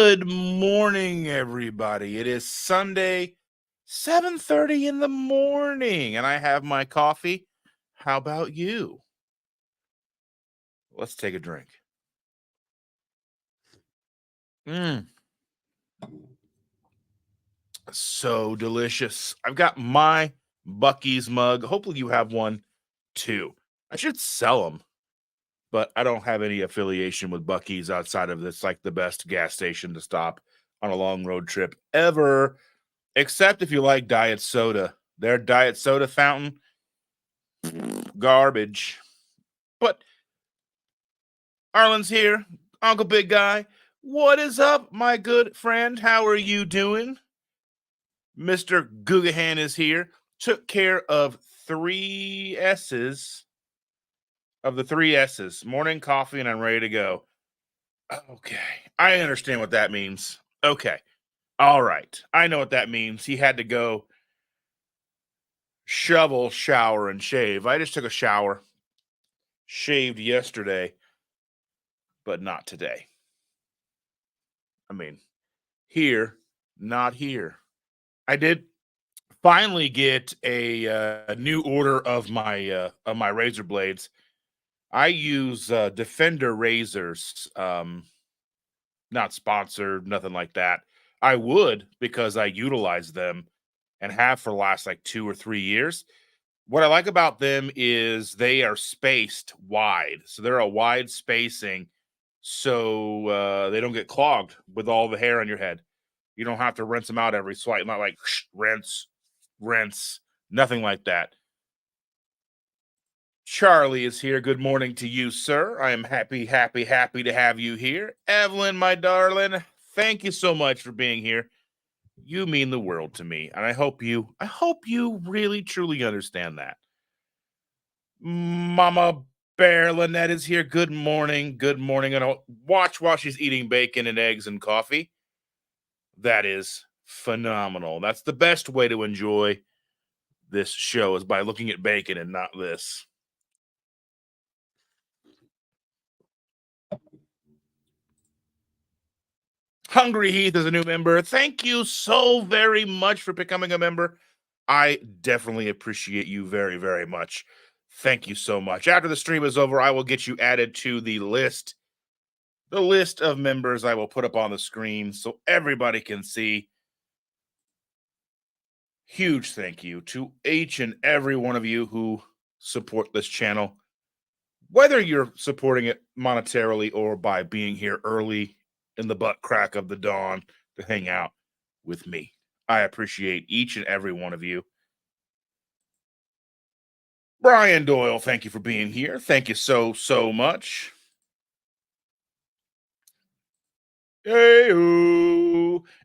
Good morning, everybody. It is Sunday, 7:30 in the morning, and I have my coffee. How about you? Let's take a drink. Mm, so delicious. I've got my Bucky's mug. Hopefully, you have one too. I should sell them, but I don't have any affiliation with Bucky's outside of this, like the best gas station to stop on a long road trip ever, except if you like diet soda. Their diet soda fountain, garbage. But Arlen's here, Uncle Big Guy. What is up, my good friend? How are you doing? Mr. Googahan is here. Took care of three S's of the three S's. Morning coffee, and I'm ready to go. Okay. I understand what that means. Okay. All right. I know what that means. He had to go shovel, shower, and shave. I just took a shower, shaved yesterday, but not today. I mean, here, not here. I did finally get a new order of my razor blades. I use Defender razors, not sponsored, nothing like that. I would because I utilize them and have for the last like 2 or 3 years. What I like about them is they are spaced wide, so they're a wide spacing, so they don't get clogged with all the hair on your head. You don't have to rinse them out every swipe. Not like rinse, nothing like that. Charlie is here. Good morning to you, sir. I am happy to have you here. Evelyn, my darling, thank you so much for being here. You mean the world to me, and I hope you really truly understand that. Mama Bear Lynette is here. Good morning. Good morning. And I'll watch while she's eating bacon and eggs and coffee. That is phenomenal. That's the best way to enjoy this show is by looking at bacon and not this. Hungry Heath is a new member. Thank you so very much for becoming a member. I definitely appreciate you very, very much. Thank you so much. After the stream is over, I will get you added to the list. The list of members I will put up on the screen so everybody can see. Huge thank you to each and every one of you who support this channel, whether you're supporting it monetarily or by being here early in the butt crack of the dawn to hang out with me. I appreciate each and every one of you. Brian Doyle, thank you for being here. Thank you so, so much. Hey,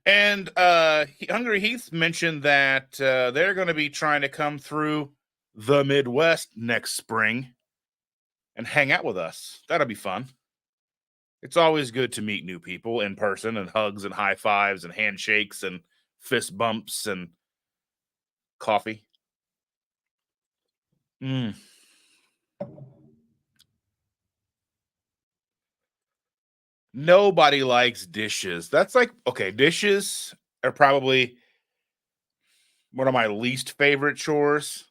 and Hungry Heath mentioned that they're going to be trying to come through the Midwest next spring and hang out with us. That'll be fun. It's always good to meet new people in person and hugs and high fives and handshakes and fist bumps and coffee. Mm. Nobody likes dishes. That's like, okay, dishes are probably one of my least favorite chores.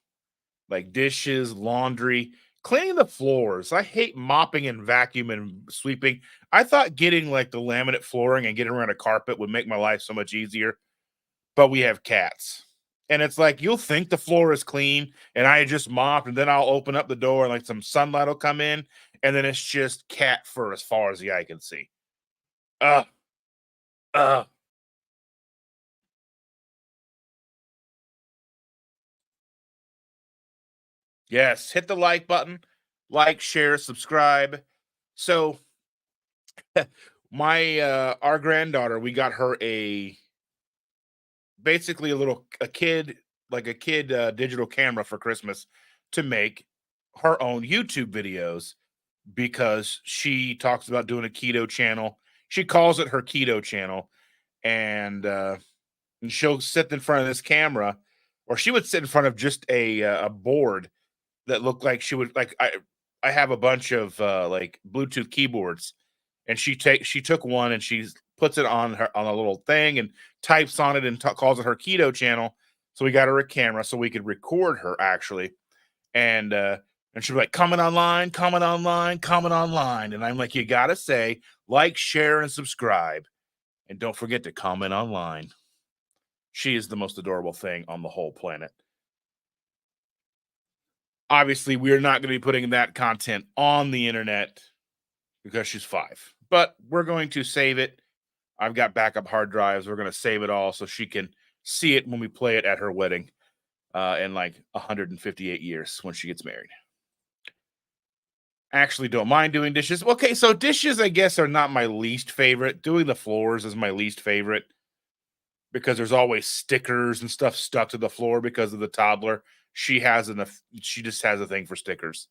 Like dishes, laundry, cleaning the floors. I hate mopping and vacuuming and sweeping. I thought getting like the laminate flooring and getting around a carpet would make my life so much easier, but we have cats. And it's like you'll think the floor is clean and I just mopped, and then I'll open up the door and like some sunlight will come in, and then it's just cat fur as far as the eye can see. Uh uh yes, hit the like button, like, share, subscribe. So my our granddaughter, we got her a basically a kid, like a kid digital camera for Christmas to make her own YouTube videos because she talks about doing a keto channel. She calls it her keto channel, and she'll sit in front of this camera, or she would sit in front of just a board that looked like she would like I have a bunch of like Bluetooth keyboards, and she took one and she's puts it on her on a little thing and types on it and calls it her keto channel. So we got her a camera so we could record her actually. And she'd be like, comment online, comment online, comment online. And I'm like, you gotta say, like, share, and subscribe. And don't forget to comment online. She is the most adorable thing on the whole planet. Obviously, we are not going to be putting that content on the internet because she's 5. But we're going to save it. I've got backup hard drives. We're going to save it all so she can see it when we play it at her wedding in like 158 years when she gets married. Actually, don't mind doing dishes. Okay, so dishes, I guess, are not my least favorite. Doing the floors is my least favorite because there's always stickers and stuff stuck to the floor because of the toddler. She just has a thing for stickers.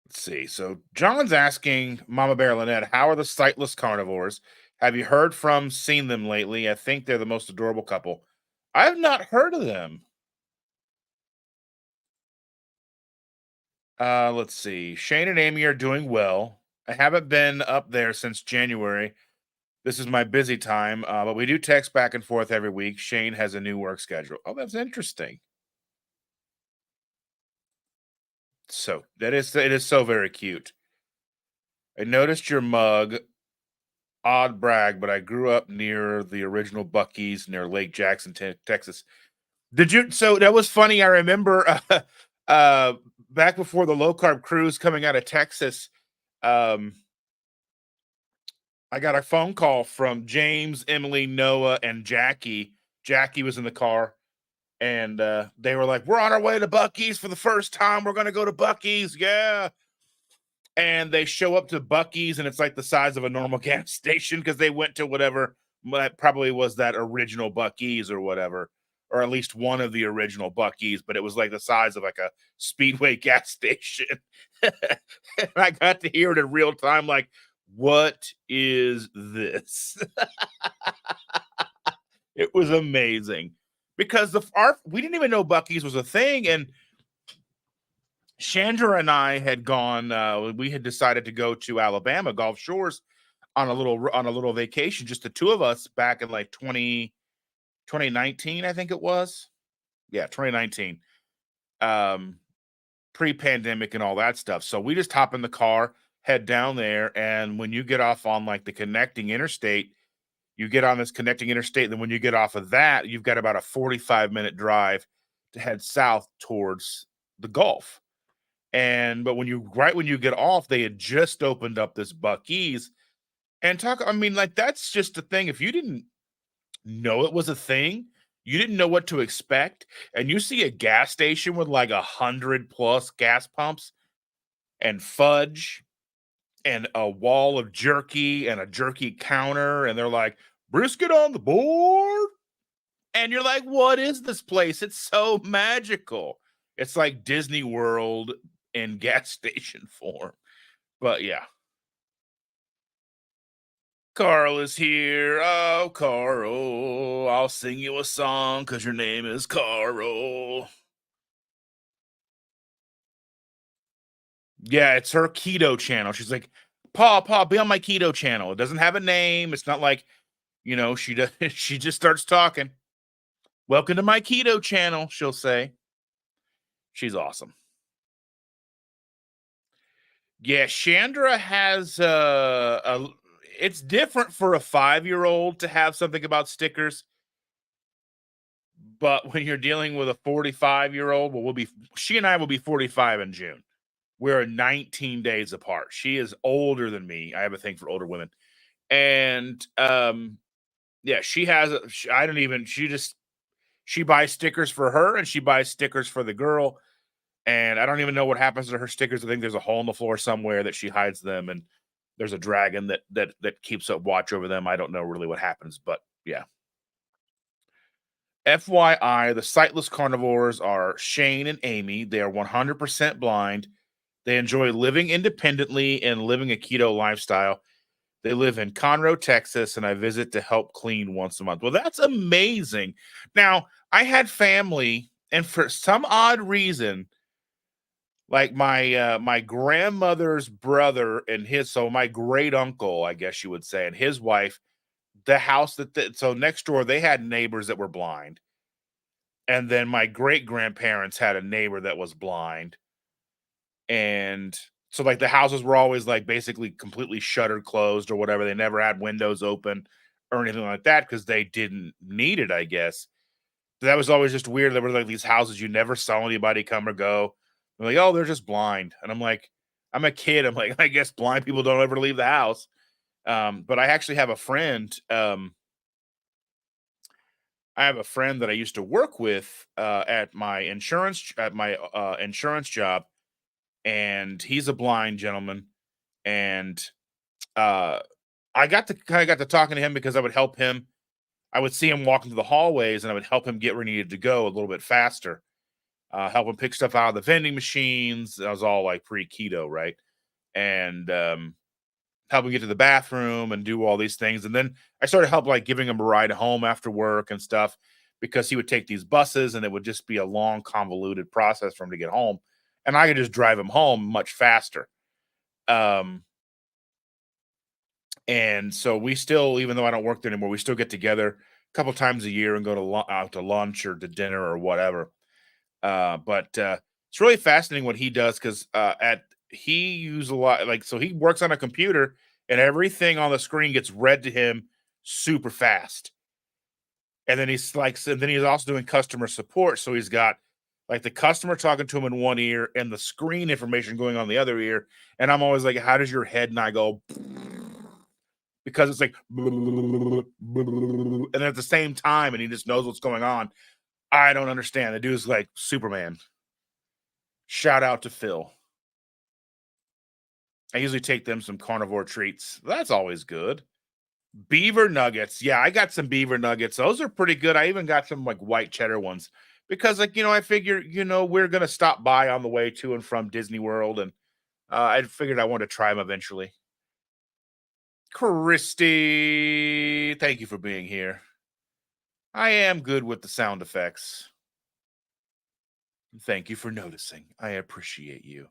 Let's see. So John's asking Mama Bear Lynette, how are the sightless carnivores? Have you heard from, seen them lately? I think they're the most adorable couple. I've not heard of them. Let's see. Shane and Amy are doing well. I haven't been up there since January. This is my busy time, but we do text back and forth every week. Shane has a new work schedule. Oh, that's interesting. So it is so very cute. I noticed your mug. Odd brag, but I grew up near the original Bucky's near Lake Jackson, Texas. Did you? So that was funny. I remember uh, back before the low carb cruise coming out of Texas. Um, I got a phone call from James, Emily, Noah, and Jackie. Jackie was in the car, and they were like, "We're on our way to Bucky's for the first time. We're gonna go to Bucky's, yeah." And they show up to Bucky's, and it's like the size of a normal gas station because they went to whatever that probably was that original Bucky's or whatever, or at least one of the original Bucky's, but it was like the size of like a Speedway gas station. And I got to hear it in real time, like, what is this? It was amazing because we didn't even know Bucky's was a thing, and Chandra and I had gone. We had decided to go to Alabama Gulf Shores on a little vacation, just the two of us back in like 2019, I think it was. Yeah, 2019. Um, Pre-pandemic and all that stuff. So we just hop in the car, head down there, and when you get off on like the connecting interstate, you get on this connecting interstate. Then when you get off of that, you've got about a 45-minute drive to head south towards the Gulf. And but when you get off, they had just opened up this Bucky's and talk. I mean, like that's just the thing. If you didn't know it was a thing, you didn't know what to expect, and you see a gas station with like 100+ gas pumps and fudge and a wall of jerky and a jerky counter, and they're like, brisket on the board. And you're like, what is this place? It's so magical. It's like Disney World in gas station form. But yeah. Carl is here. Oh, Carl. I'll sing you a song because your name is Carl. Yeah, it's her keto channel. She's like, Pa, be on my keto channel. It doesn't have a name. It's not like, she does, she just starts talking. Welcome to my keto channel, she'll say. She's awesome. Yeah, Chandra has it's different for a 5-year-old to have something about stickers. But when you're dealing with a 45-year-old, she and I will be 45 in June. We're 19 days apart. She is older than me. I have a thing for older women. And yeah, she buys stickers for her and she buys stickers for the girl. And I don't even know what happens to her stickers. I think there's a hole in the floor somewhere that she hides them, and there's a dragon that keeps up watch over them. I don't know really what happens, but yeah. FYI, the sightless carnivores are Shane and Amy. They are 100% blind. They enjoy living independently and living a keto lifestyle. They live in Conroe, Texas, and I visit to help clean once a month. Well, that's amazing. Now, I had family, and for some odd reason, Like my grandmother's brother and his so my great uncle, I guess you would say, and his wife, the house so next door they had neighbors that were blind. And then my great grandparents had a neighbor that was blind. And so like the houses were always like basically completely shuttered closed or whatever. They never had windows open or anything like that because they didn't need it, I guess. That was always just weird. There were like these houses you never saw anybody come or go. They're like, oh, they're just blind. And I'm like, I'm a kid. I'm like, I guess blind people don't ever leave the house. But I actually have a friend. I have a friend that I used to work with at my insurance job, and he's a blind gentleman. And uh, I got to talking to him because I would help him. I would see him walking through the hallways, and I would help him get where he needed to go a little bit faster. Help him pick stuff out of the vending machines. That was all like pre keto, right? And help him get to the bathroom and do all these things. And then I started help like giving him a ride home after work and stuff because he would take these buses and it would just be a long, convoluted process for him to get home. And I could just drive him home much faster. Um, and so we still, even though I don't work there anymore, we still get together a couple times a year and go out to lunch or to dinner or whatever. But it's really fascinating what he does because at he uses a lot like so he works on a computer and everything on the screen gets read to him super fast. And then he's also doing customer support. So he's got like the customer talking to him in one ear and the screen information going on the other ear. And I'm always like, how does your head not go? Because it's like, and at the same time, and he just knows what's going on. I don't understand. The dude's like Superman. Shout out to Phil. I usually take them some carnivore treats. That's always good. Beaver nuggets. Yeah, I got some beaver nuggets. Those are pretty good. I even got some like white cheddar ones because, like, I figure, we're going to stop by on the way to and from Disney World. And I figured I wanted to try them eventually. Christy, thank you for being here. I am good with the sound effects. Thank you for noticing. I appreciate you.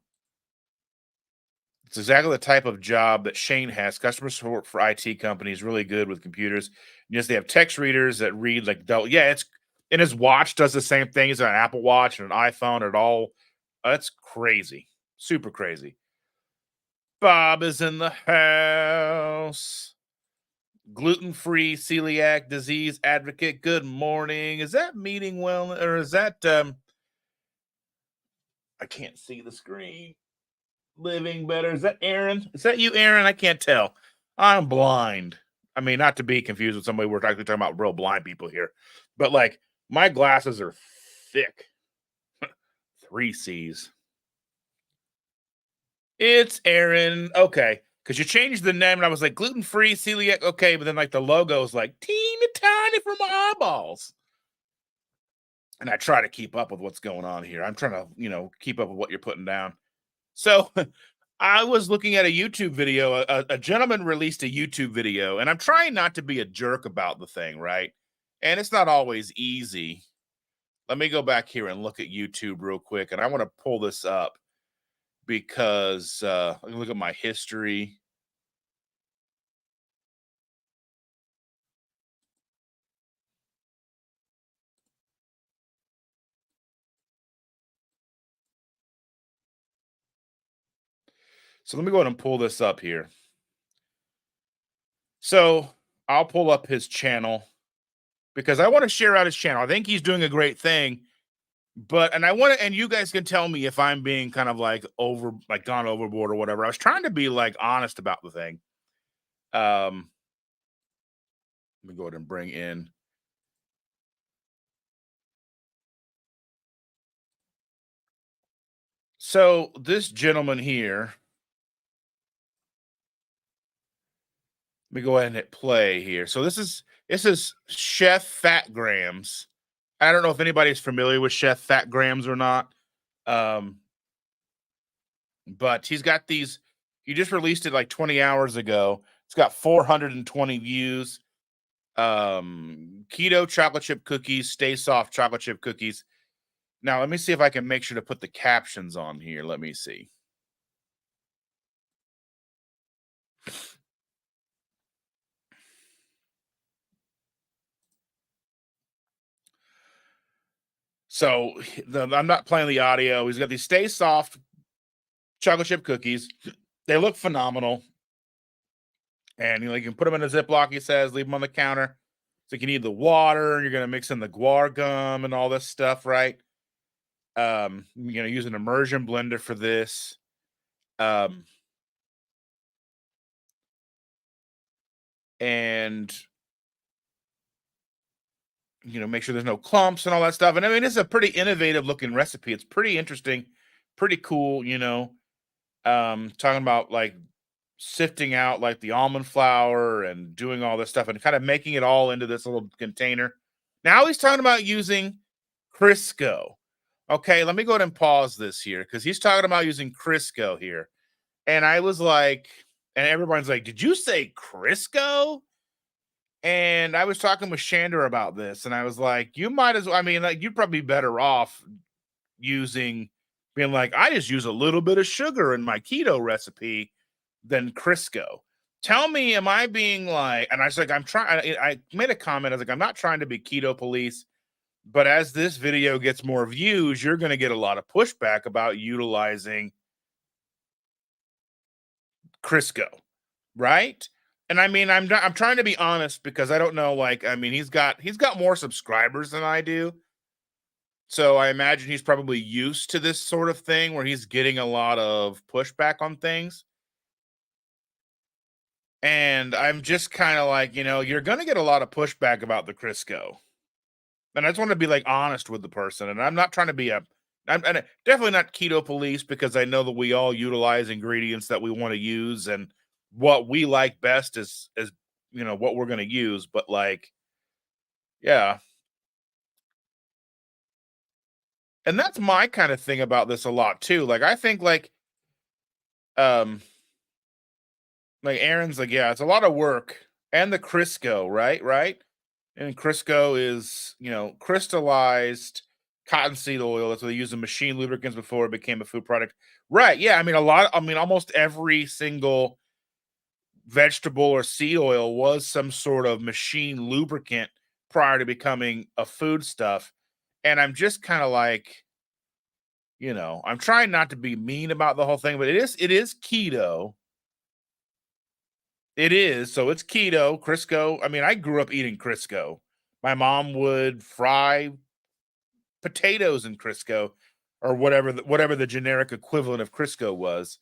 It's exactly the type of job that Shane has. Customer support for IT companies, really good with computers. Yes, they have text readers that read like yeah, it's and his watch does the same thing as an Apple Watch and an iPhone and all. That's crazy. Super crazy. Bob is in the house. Gluten-free celiac disease advocate. Good morning. Is that meeting well or is that I can't see the screen. Living better. Is that Aaron? Is that you, Aaron? I can't tell. I'm blind. I mean, not to be confused with somebody. We're actually talking about real blind people here, but like my glasses are thick. Three C's. It's Aaron. Okay. Because you changed the name and I was like gluten free, celiac. Okay. But then like the logo is like teeny tiny for my eyeballs. And I try to keep up with what's going on here. I'm trying to, keep up with what you're putting down. So I was looking at a YouTube video. A gentleman released a YouTube video, and I'm trying not to be a jerk about the thing, right? And it's not always easy. Let me go back here and look at YouTube real quick, and I want to pull this up because let me look at my history. So let me go ahead and pull this up here. So I'll pull up his channel because I want to share out his channel. I think he's doing a great thing. But and I want to, and you guys can tell me if I'm being kind of like gone overboard or whatever. I was trying to be like honest about the thing. Let me go ahead and bring in. So this gentleman here, let me go ahead and hit play here. So this is Chef Fat Grams. I don't know if anybody's familiar with Chef Fat Grams or not. Um, but he's got these. He just released it like 20 hours ago. It's got 420 views. Keto chocolate chip cookies, stay soft chocolate chip cookies. Now let me see if I can make sure to put the captions on here. Let me see. So I'm not playing the audio. He's got these Stay Soft chocolate chip cookies. They look phenomenal. And you can put them in a Ziploc, he says, leave them on the counter. So you need the water, you're gonna mix in the guar gum and all this stuff, right? You're gonna use an immersion blender for this. Um, and make sure there's no clumps and all that stuff. And I mean, it's a pretty innovative looking recipe. It's pretty interesting, pretty cool, talking about like sifting out like the almond flour and doing all this stuff and kind of making it all into this little container. Now he's talking about using Crisco. Okay, let me go ahead and pause this here because he's talking about using Crisco here. And I was like, and everyone's like, did you say Crisco? And I was talking with Shander about this, and I was like, you might as well, I mean, like, you'd probably be better off using, being like, I just use a little bit of sugar in my keto recipe than Crisco. Tell me, am I being like, and I was like, I made a comment, I was like, I'm not trying to be keto police, but as this video gets more views, you're going to get a lot of pushback about utilizing Crisco, right? And I mean, I'm trying to be honest because I don't know. Like, I mean, he's got more subscribers than I do, so I imagine he's probably used to this sort of thing where he's getting a lot of pushback on things. And I'm just kind of like, you're gonna get a lot of pushback about the Crisco, and I just want to be like honest with the person. And I'm not trying to be I'm definitely not keto police because I know that we all utilize ingredients that we want to use and what we like best is what we're going to use, but like, yeah. And that's my kind of thing about this a lot too. Like I think um like Aaron's like, yeah, it's a lot of work. And the Crisco, right, and Crisco is crystallized cottonseed oil. That's what they used in machine lubricants before it became a food product, right? Yeah, I mean almost every single vegetable or seed oil was some sort of machine lubricant prior to becoming a food stuff. And I'm just kind of like, I'm trying not to be mean about the whole thing, but it is keto. It is. So it's keto, Crisco. I mean, I grew up eating Crisco. My mom would fry potatoes in Crisco or whatever the generic equivalent of Crisco was.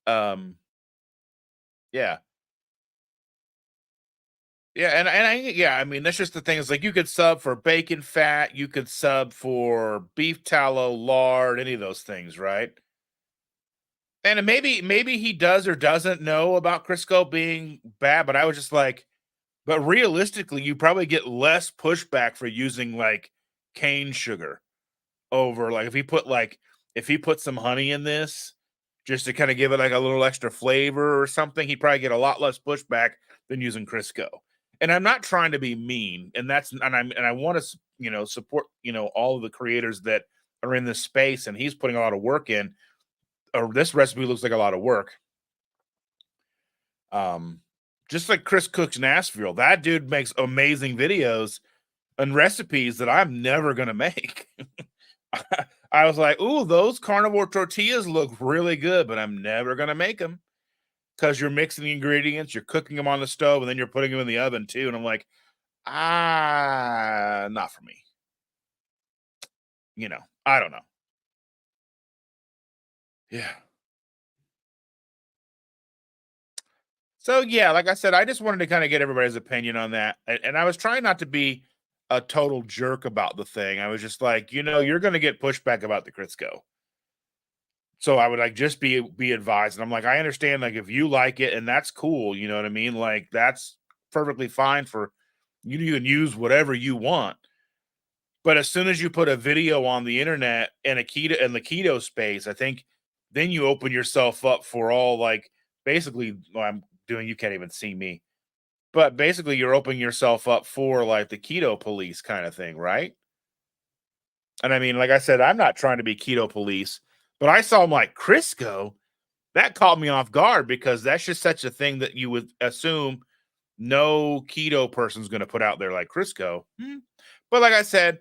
Um yeah. Yeah, I mean, that's just the thing. Is like you could sub for bacon fat, you could sub for beef tallow, lard, any of those things, right? And maybe he does or doesn't know about Crisco being bad, but I was just like, but realistically, you probably get less pushback for using like cane sugar over like if he put some honey in this just to kind of give it like a little extra flavor or something, he'd probably get a lot less pushback than using Crisco. And I'm not trying to be mean, and I want to support all of the creators that are in this space, and he's putting a lot of work in. Or this recipe looks like a lot of work. Um, just like Chris Cooks Nashville, that dude makes amazing videos and recipes that I'm never gonna make. I was like, "Ooh, those carnivore tortillas look really good, but I'm never gonna make them because you're mixing the ingredients, you're cooking them on the stove, and then you're putting them in the oven too." And I'm like, not for me. I don't know. Yeah. So yeah, like I said, I just wanted to kind of get everybody's opinion on that, and I was trying not to be a total jerk about the thing. I was just like, you're going to get pushback about the Crisco. So I would like just be advised. And I'm like, I understand like if you like it and that's cool, you know what I mean? Like that's perfectly fine for you. You can use whatever you want. But as soon as you put a video on the internet and a keto in the keto space, I think then you open yourself up for all like basically what I'm doing, you can't even see me. But basically you're opening yourself up for like the keto police kind of thing, right? And I mean, like I said, I'm not trying to be keto police, but I saw them like Crisco. That caught me off guard because that's just such a thing that you would assume no keto person's going to put out there like Crisco. But like I said,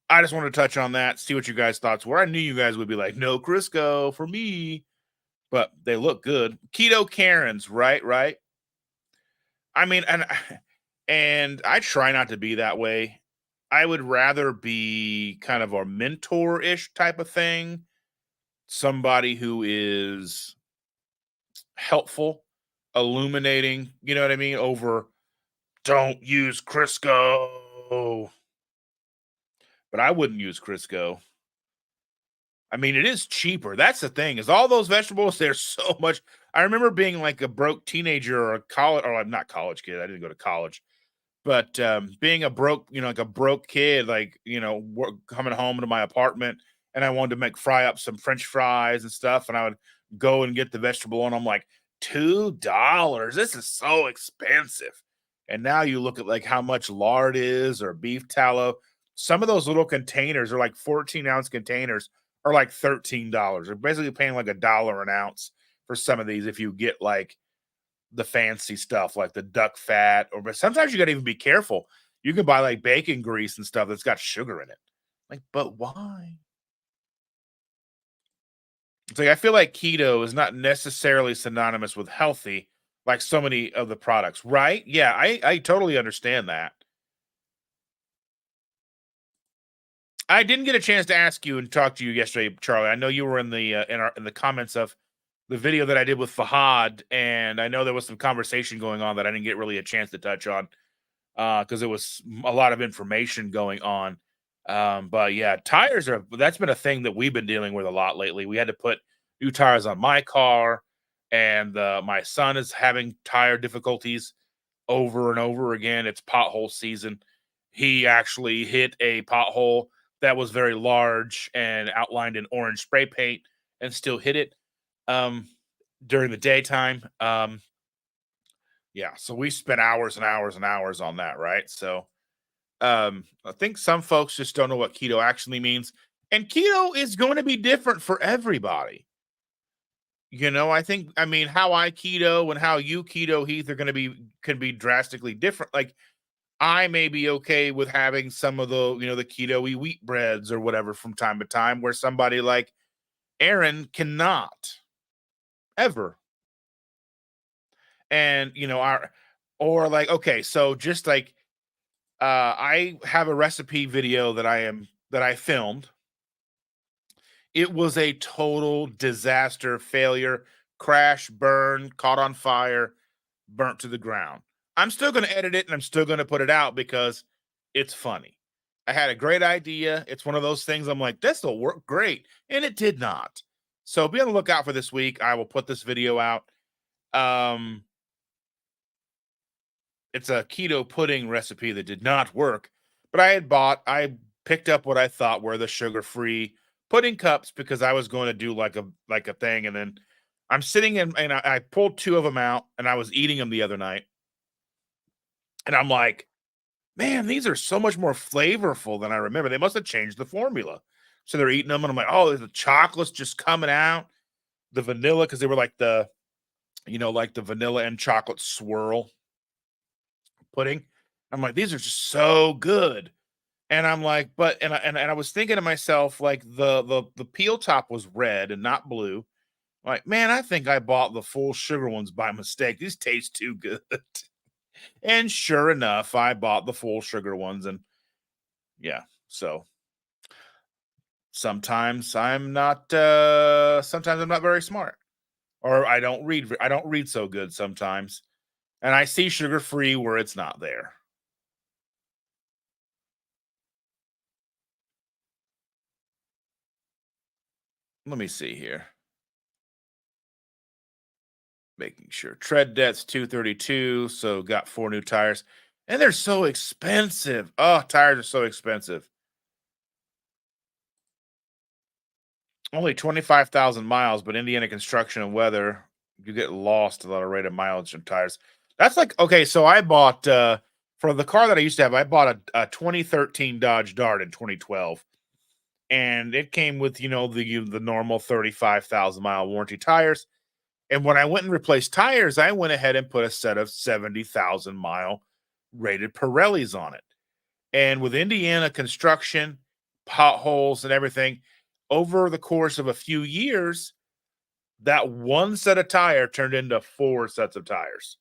I just wanted to touch on that, see what you guys' thoughts were. I knew you guys would be like, no Crisco for me, but they look good. Keto Karens, right? Right. I mean, and I try not to be that way. I would rather be kind of a mentor-ish type of thing, somebody who is helpful, illuminating, you know what I mean? Over don't use Crisco. But I wouldn't use Crisco. I mean, it is cheaper. That's the thing, is all those vegetables, they're so much. I remember being like a broke teenager or a college, or I'm not college kid. I didn't go to college. But, being a broke, like a broke kid, like, coming home to my apartment and I wanted to make fry up some French fries and stuff, and I would go and get the vegetable, and I'm like, $2. This is so expensive. And now you look at like how much lard is or beef tallow. Some of those little containers are like 14-ounce containers are like $13. You're basically paying like $1 an ounce for some of these if you get like the fancy stuff like the duck fat, or but sometimes you gotta even be careful. You can buy like bacon grease and stuff that's got sugar in it. Like, but why? It's like I feel like keto is not necessarily synonymous with healthy, like so many of the products, right? Yeah, I totally understand that. I didn't get a chance to ask you and talk to you yesterday, Charlie. I know you were in the in the comments of the video that I did with Fahad, and I know there was some conversation going on that I didn't get really a chance to touch on because it was a lot of information going on. But yeah, tires are that's been a thing that we've been dealing with a lot lately. We had to put new tires on my car, and my son is having tire difficulties over and over again. It's pothole season. He actually hit a pothole that was very large and outlined in orange spray paint and still hit it um, during the daytime. Yeah, so we spent hours and hours and hours on that, right? So I think some folks just don't know what keto actually means. And keto is going to be different for everybody. I mean, how I keto and how you keto, Heath, are going to be can be drastically different. Like I may be okay with having some of the keto-y wheat breads or whatever from time to time, where somebody like Aaron cannot ever. And our or like okay, so just like I have a recipe video that I filmed. It was a total disaster, failure, crash, burn, caught on fire, burnt to the ground. I'm still going to edit it and I'm still going to put it out because it's funny. I had a great idea. It's one of those things I'm like, this will work great. And it did not. So be on the lookout for this week. I will put this video out. Um, it's a keto pudding recipe that did not work, but I picked up what I thought were the sugar-free pudding cups because I was going to do like a thing, and then I'm sitting in and I pulled two of them out and I was eating them the other night, and I'm like, man, these are so much more flavorful than I remember. They must have changed the formula. So they're eating them, and I'm like, oh, the chocolate's just coming out, the vanilla because they were like like the vanilla and chocolate swirl pudding. I'm like, these are just so good. And I'm like, but and I was thinking to myself, like the peel top was red and not blue. Like, man, I think I bought the full sugar ones by mistake. These taste too good. And sure enough, I bought the full sugar ones, and yeah. So sometimes I'm not very smart. Or I don't read so good sometimes. And I see sugar free where it's not there. Let me see here. Making sure. Tread depth's 232, so got 4 new tires. And they're so expensive. Oh, tires are so expensive. Only 25,000 miles, but Indiana construction and weather, you get lost a lot of rate of mileage and tires. That's like okay, so I bought for the car that I used to have, I bought a 2013 Dodge Dart in 2012. and it came with, the normal 35,000-mile warranty tires. And when I went and replaced tires, I went ahead and put a set of 70,000-mile rated Pirellis on it. And with Indiana construction, potholes, and everything, over the course of a few years, that one set of tire turned into 4 sets of tires.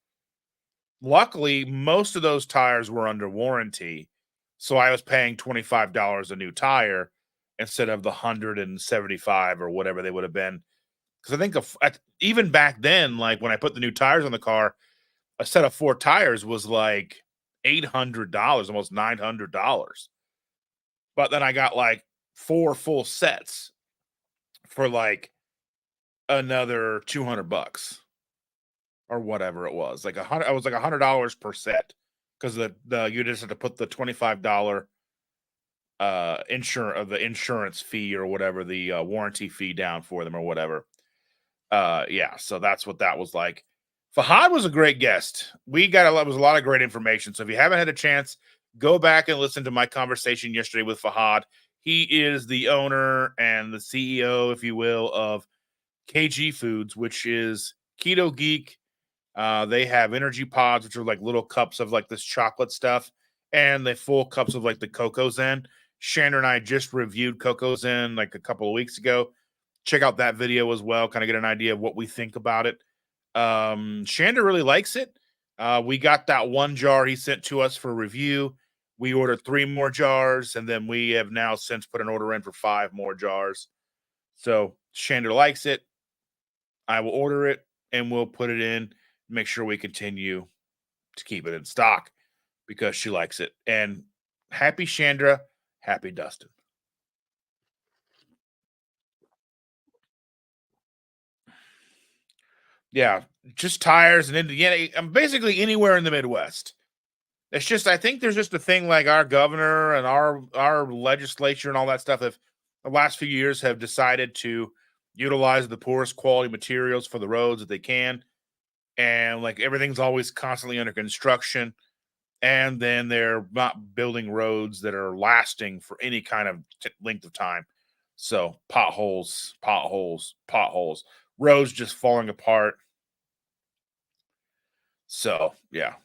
Luckily, most of those tires were under warranty, so I was paying $25 a new tire instead of the 175 or whatever they would have been. Because I think even back then, like when I put the new tires on the car, a set of 4 tires was like $800, almost $900. But then I got like 4 full sets for like another $200 or whatever it was. Like I was like $100 per set because the you just have to put the $25 insurance fee or whatever, the warranty fee down for them or whatever. Yeah, so that's what that was like. Fahad was a great guest. Was a lot of great information. So if you haven't had a chance, go back and listen to my conversation yesterday with Fahad. He is the owner and the CEO, if you will, of KG Foods, which is Keto Geek. They have energy pods, which are like little cups of like this chocolate stuff, and the full cups of like the Cocoa Zen. Shandra and I just reviewed Cocoa Zen like a couple of weeks ago. Check out that video as well, kind of get an idea of what we think about it. Shanda really likes it. We got that one jar he sent to us for review. We ordered 3 more jars, and then we have now since put an order in for 5 more jars. So Shanda likes it. I will order it, and we'll put it in, make sure we continue to keep it in stock because she likes it. And happy Chandra, happy Dustin. Yeah, just tires and Indiana. I'm basically anywhere in the Midwest. It's just I think there's just a thing like our governor and our legislature and all that stuff have the last few years have decided to utilize the poorest quality materials for the roads that they can, and like everything's always constantly under construction, and then they're not building roads that are lasting for any kind of length of time. So potholes, potholes, potholes, roads just falling apart. So yeah.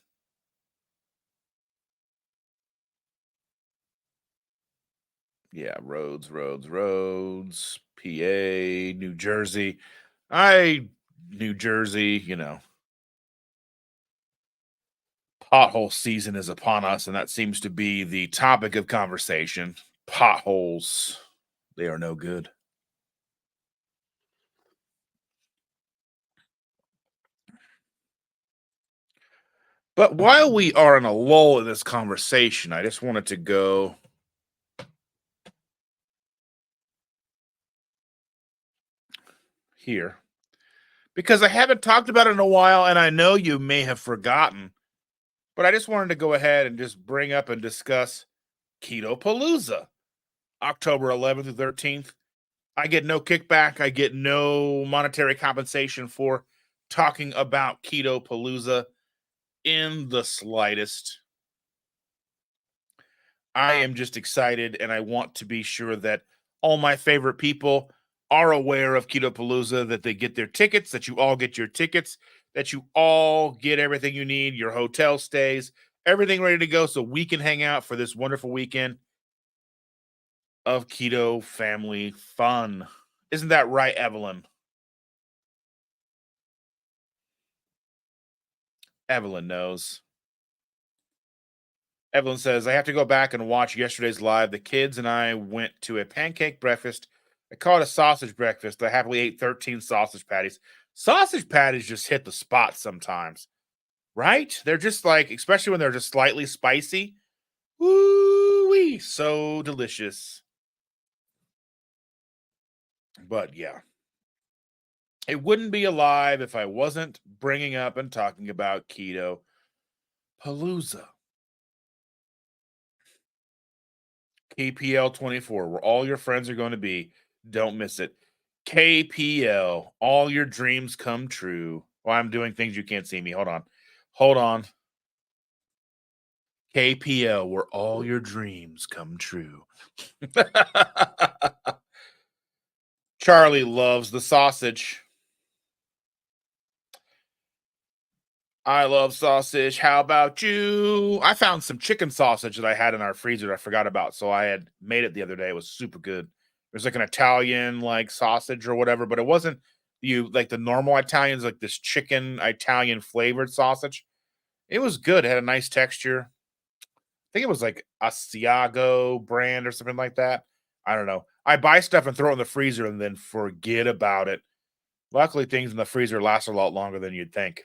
Yeah, roads, PA, New Jersey. New Jersey, pothole season is upon us, and that seems to be the topic of conversation. Potholes, they are no good. But while we are in a lull in this conversation, I just wanted to go here because I haven't talked about it in a while, and I know you may have forgotten, but I just wanted to go ahead and just bring up and discuss Keto Palooza, October 11th through 13th. I get no kickback. I get no monetary compensation for talking about Keto Palooza in the slightest. I am just excited, and I want to be sure that all my favorite people are aware of Keto Palooza, that they get their tickets, that you all get your tickets, that you all get everything you need, your hotel stays, everything ready to go so we can hang out for this wonderful weekend of keto family fun. Isn't that right, Evelyn? Evelyn knows. Evelyn says, I have to go back and watch yesterday's live. The kids and I went to a pancake breakfast. I call it a sausage breakfast. I happily ate 13 sausage patties. Sausage patties just hit the spot sometimes, right? They're just like, especially when they're just slightly spicy. Woo-wee, so delicious. But yeah, it wouldn't be alive if I wasn't bringing up and talking about Keto Palooza. KPL 24, where all your friends are going to be. Don't miss it. KPL, all your dreams come true. Well, I'm doing things you can't see me. Hold on. Hold on. KPL, where all your dreams come true. Charlie loves the sausage. I love sausage. How about you? I found some chicken sausage that I had in our freezer that I forgot about. So I had made it the other day. It was super good. There's like an Italian like sausage or whatever, but it wasn't you like the normal Italians, like this chicken Italian flavored sausage. It was good. It had a nice texture. I think it was like Asiago brand or something like that. I don't know. I buy stuff and throw it in the freezer and then forget about it. Luckily, things in the freezer last a lot longer than you'd think.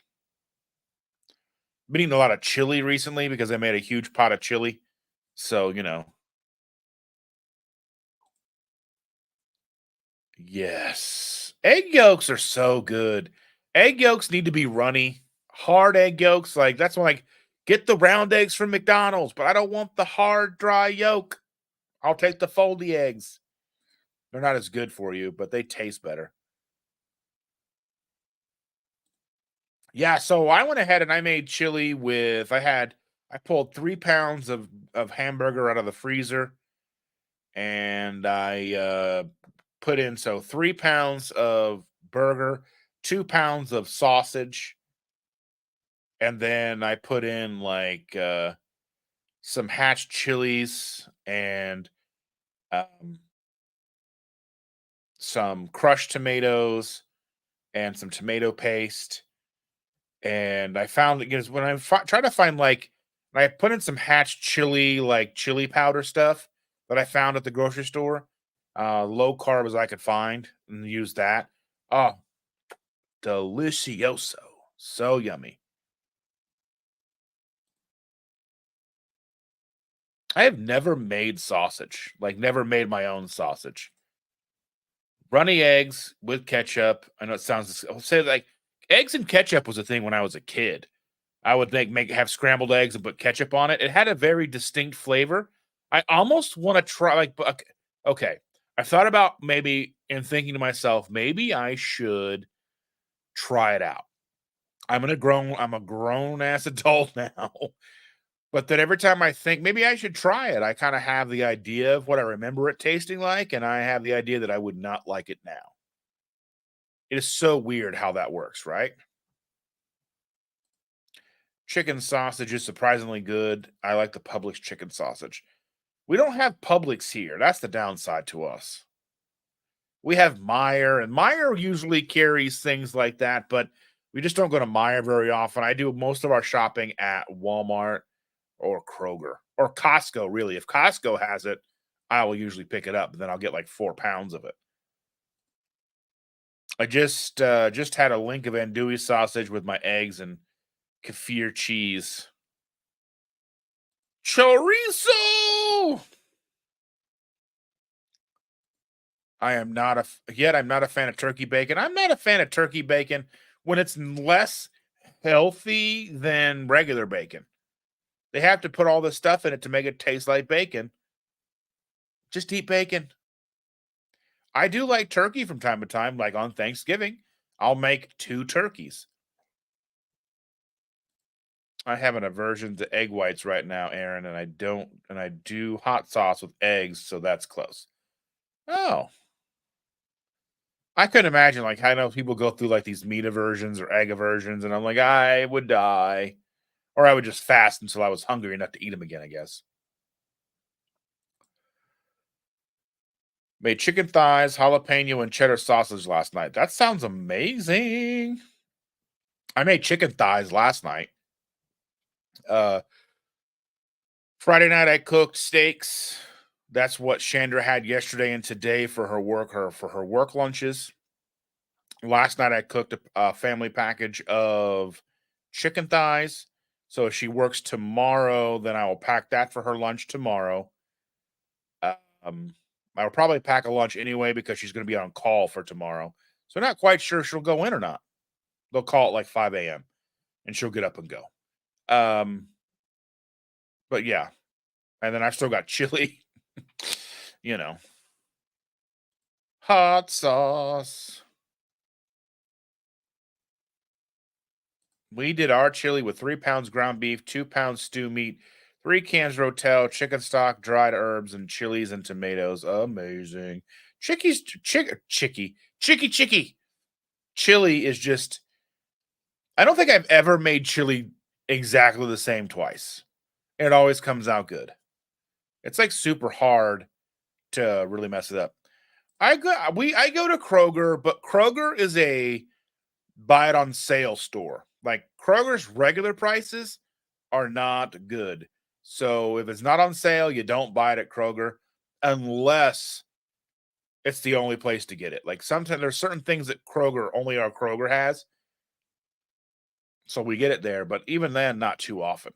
Been eating a lot of chili recently because I made a huge pot of chili. So, yes. Egg yolks are so good. Egg yolks need to be runny. Hard egg yolks, like that's why like get the round eggs from McDonald's, but I don't want the hard dry yolk. I'll take the foldy eggs. They're not as good for you, but they taste better. Yeah, so I went ahead and I made chili with I pulled 3 pounds of hamburger out of the freezer and I put in 3 pounds of burger, 2 pounds of sausage, and then I put in like some hatch chilies and um, some crushed tomatoes and some tomato paste. And I found that when try to find like, I put in some hatch chili, like chili powder stuff that I found at the grocery store, low carb as I could find, and use that. Oh, delicioso. So yummy. I have never made sausage, like never made my own sausage. Runny eggs with ketchup. I know it sounds, I'll say like eggs and ketchup was a thing when I was a kid. I would make have scrambled eggs and put ketchup on it. It had a very distinct flavor. I almost want to try okay. I thought about maybe and thinking to myself, maybe I should try it out. I'm a grown ass adult now. But then every time I think maybe I should try it, I kind of have the idea of what I remember it tasting like, and I have the idea that I would not like it now. It is so weird how that works, right? Chicken sausage is surprisingly good. I like the Publix chicken sausage. We don't have Publix here. That's the downside to us. We have Meyer, and Meyer usually carries things like that, but we just don't go to Meyer very often. I do most of our shopping at Walmart or Kroger or Costco, really. If Costco has it, I will usually pick it up. Then I'll get like 4 pounds of it. I just had a link of andouille sausage with my eggs and kefir cheese. Chorizo! I'm not a fan of turkey bacon. I'm not a fan of turkey bacon when it's less healthy than regular bacon. They have to put all this stuff in it to make it taste like bacon. Just eat bacon. I do like turkey from time to time, like on Thanksgiving. I'll make 2 turkeys. I have an aversion to egg whites right now, Aaron, and I do hot sauce with eggs, so that's close. Oh, I couldn't imagine, like, I know people go through, like, these meat aversions or egg aversions, and I'm like, "I would die." Or I would just fast until I was hungry enough to eat them again, I guess. Made chicken thighs, jalapeno, and cheddar sausage last night. That sounds amazing. I made chicken thighs last night. Uh, Friday night, I cooked steaks. That's what Chandra had yesterday and today for her work lunches. Last night, I cooked a family package of chicken thighs. So if she works tomorrow, then I will pack that for her lunch tomorrow. Um, I'll probably pack a lunch anyway because she's going to be on call for tomorrow. So not quite sure she'll go in or not. They'll call at like 5 a.m. and she'll get up and go. Um, but yeah, and then I've still got chili, you know, hot sauce. We did our chili with 3 pounds ground beef, 2 pounds stew meat, 3 cans Rotel, chicken stock, dried herbs, and chilies and tomatoes. Amazing. Chicky. Chili is just, I don't think I've ever made chili exactly the same twice. It always comes out good. It's like super hard to really mess it up. I go to Kroger, but Kroger is a buy it on sale store. Like Kroger's regular prices are not good. So if it's not on sale, you don't buy it at Kroger unless it's the only place to get it. Like sometimes there's certain things that Kroger only our Kroger has. So we get it there, but even then, not too often.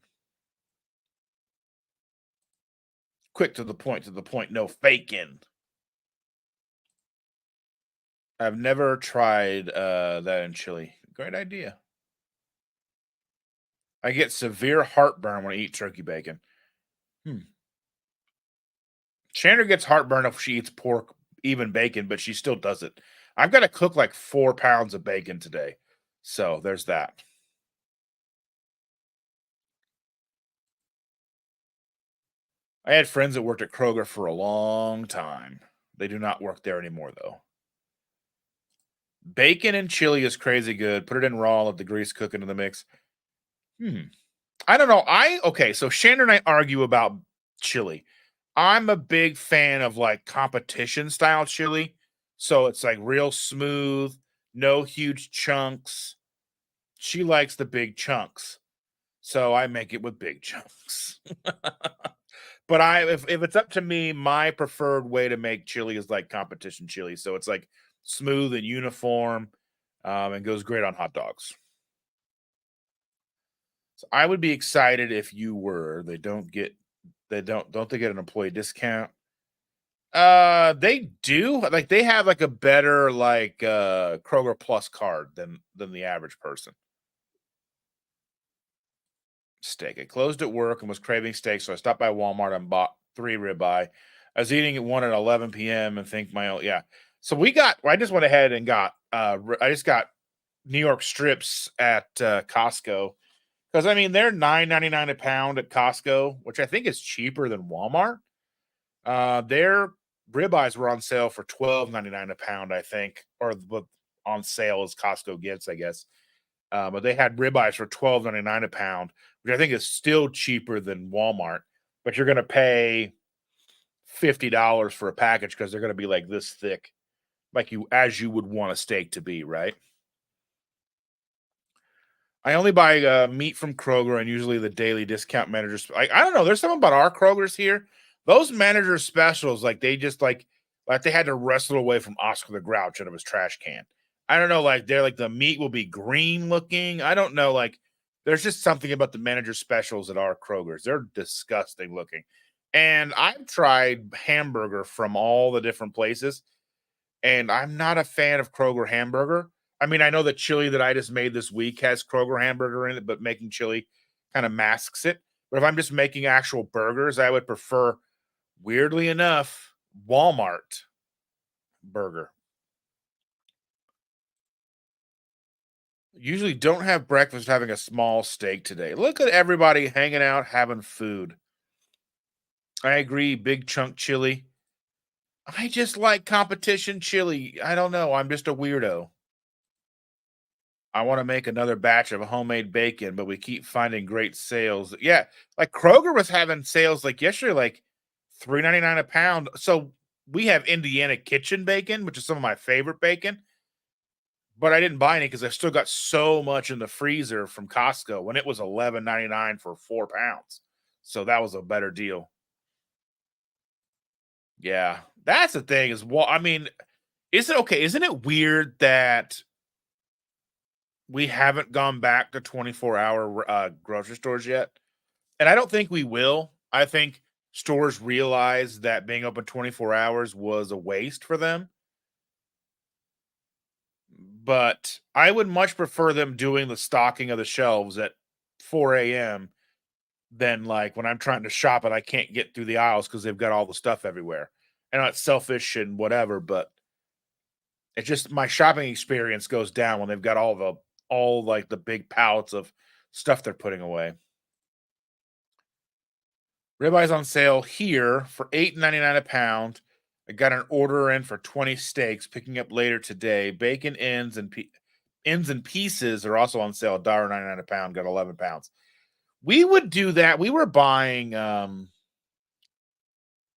Quick to the point, no faking. I've never tried that in chili. Great idea. I get severe heartburn when I eat turkey bacon. Hmm. Chandler gets heartburn if she eats pork, even bacon, but she still does it. I've got to cook like 4 pounds of bacon today. So there's that. I had friends that worked at Kroger for a long time. They do not work there anymore, though. Bacon and chili is crazy good. Put it in raw, let the grease cook into the mix. Hmm. I don't know. Okay, so Shannon and I argue about chili. I'm a big fan of like competition style chili. So it's like real smooth, no huge chunks. She likes the big chunks. So I make it with big chunks. But if it's up to me, my preferred way to make chili is like competition chili. So it's like smooth and uniform, and goes great on hot dogs. So I would be excited if you were. They don't they get an employee discount? They do. Like they have like a better like Kroger Plus card than the average person. Steak. I closed at work and was craving steak, so I stopped by Walmart and bought 3 ribeye. I was eating one at 11 p.m. and think my own, yeah. So I just went ahead and got I just got New York strips at Costco because I mean they're 9.99 a pound at Costco, which I think is cheaper than Walmart. Their ribeyes were on sale for 12.99 a pound, I think, or on sale as Costco gets, I guess. But they had ribeyes for 12.99 a pound, which I think is still cheaper than Walmart. But you're going to pay $50 for a package because they're going to be like this thick, like you would want a steak to be, right? I only buy meat from Kroger and usually the daily discount managers. I don't know. There's something about our Kroger's here. Those manager specials, like they just like they had to wrestle away from Oscar the Grouch out of his trash can. I don't know. Like they're like the meat will be green looking. I don't know. Like there's just something about the manager specials at our Kroger's. They're disgusting looking. And I've tried hamburger from all the different places and I'm not a fan of Kroger hamburger. I mean, I know the chili that I just made this week has Kroger hamburger in it, but making chili kind of masks it. But if I'm just making actual burgers, I would prefer, weirdly enough, Walmart burger. Usually don't have breakfast having a small steak today. Look at everybody hanging out having food. I agree, big chunk chili. I just like competition chili. I don't know. I'm just a weirdo. I want to make another batch of homemade bacon, but we keep finding great sales. Yeah, like Kroger was having sales like yesterday, like 3.99 a pound. So we have Indiana kitchen bacon, which is some of my favorite bacon, but I didn't buy any because I still got so much in the freezer from Costco when it was 11.99 for 4 pounds. So that was a better deal. Yeah, that's the thing is, well, I mean, is it okay? Isn't it weird that we haven't gone back to 24-hour grocery stores yet? And I don't think we will. I think stores realize that being open 24 hours was a waste for them. But I would much prefer them doing the stocking of the shelves at 4 a.m. than like when I'm trying to shop and I can't get through the aisles because they've got all the stuff everywhere. I know it's selfish and whatever, but it's just my shopping experience goes down when they've got all like the big pallets of stuff they're putting away. Ribeyes on sale here for $8.99 a pound. I got an order in for 20 steaks, picking up later today. Bacon ends and pieces are also on sale, $1.99 a pound, got 11 pounds. We would do that. We were buying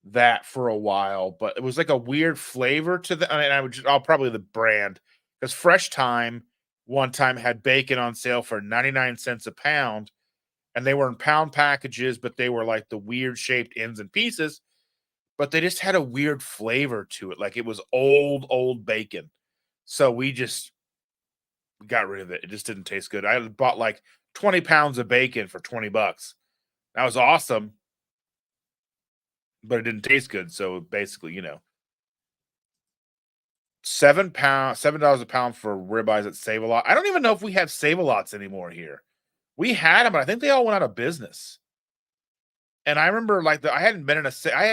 that for a while, but it was like a weird flavor to the. I mean, I'll probably the brand because Fresh Time one time had bacon on sale for 99 cents a pound, and they were in pound packages, but they were like the weird shaped ends and pieces, but they just had a weird flavor to it. Like it was old bacon. So we just got rid of it. It just didn't taste good. I bought like 20 pounds of bacon for 20 bucks. That was awesome, but it didn't taste good. So basically, $7 a pound for ribeyes at Save a Lot. I don't even know if we have Save a Lots anymore here. We had them, but I think they all went out of business. And I remember like I had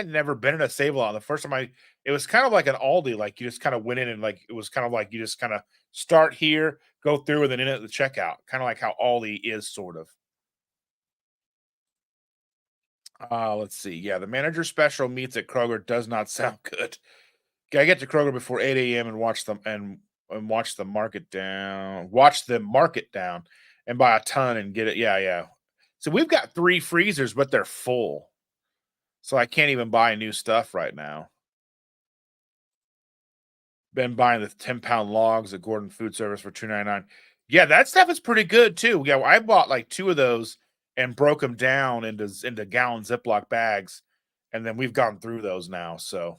never been in a Save a Lot. The first time it was kind of like an Aldi, like you just kind of went in and like it was kind of like you just kind of start here, go through, and then in at the checkout, kind of like how Aldi is sort of. Let's see. Yeah, the manager special meats at Kroger does not sound good. I get to Kroger before 8 a.m. and watch the market down. Watch them market down and buy a ton and get it. Yeah, yeah. So we've got 3 freezers, but they're full. So I can't even buy new stuff right now. Been buying the 10-pound logs at Gordon Food Service for 2.99. Yeah, that stuff is pretty good too. Yeah, I bought like 2 of those and broke them down into gallon Ziploc bags, and then we've gone through those now. So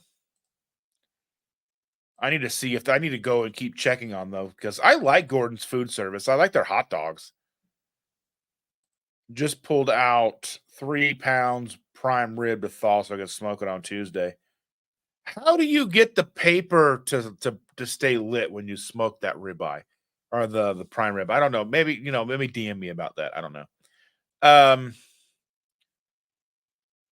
I need to see if I need to go and keep checking on those because I like Gordon's Food Service. I like their hot dogs. Just pulled out 3 pounds prime rib to thaw so I can smoke it on Tuesday. How do you get the paper to stay lit when you smoke that ribeye or the prime rib? I don't know. Maybe maybe DM me about that. I don't know. Um,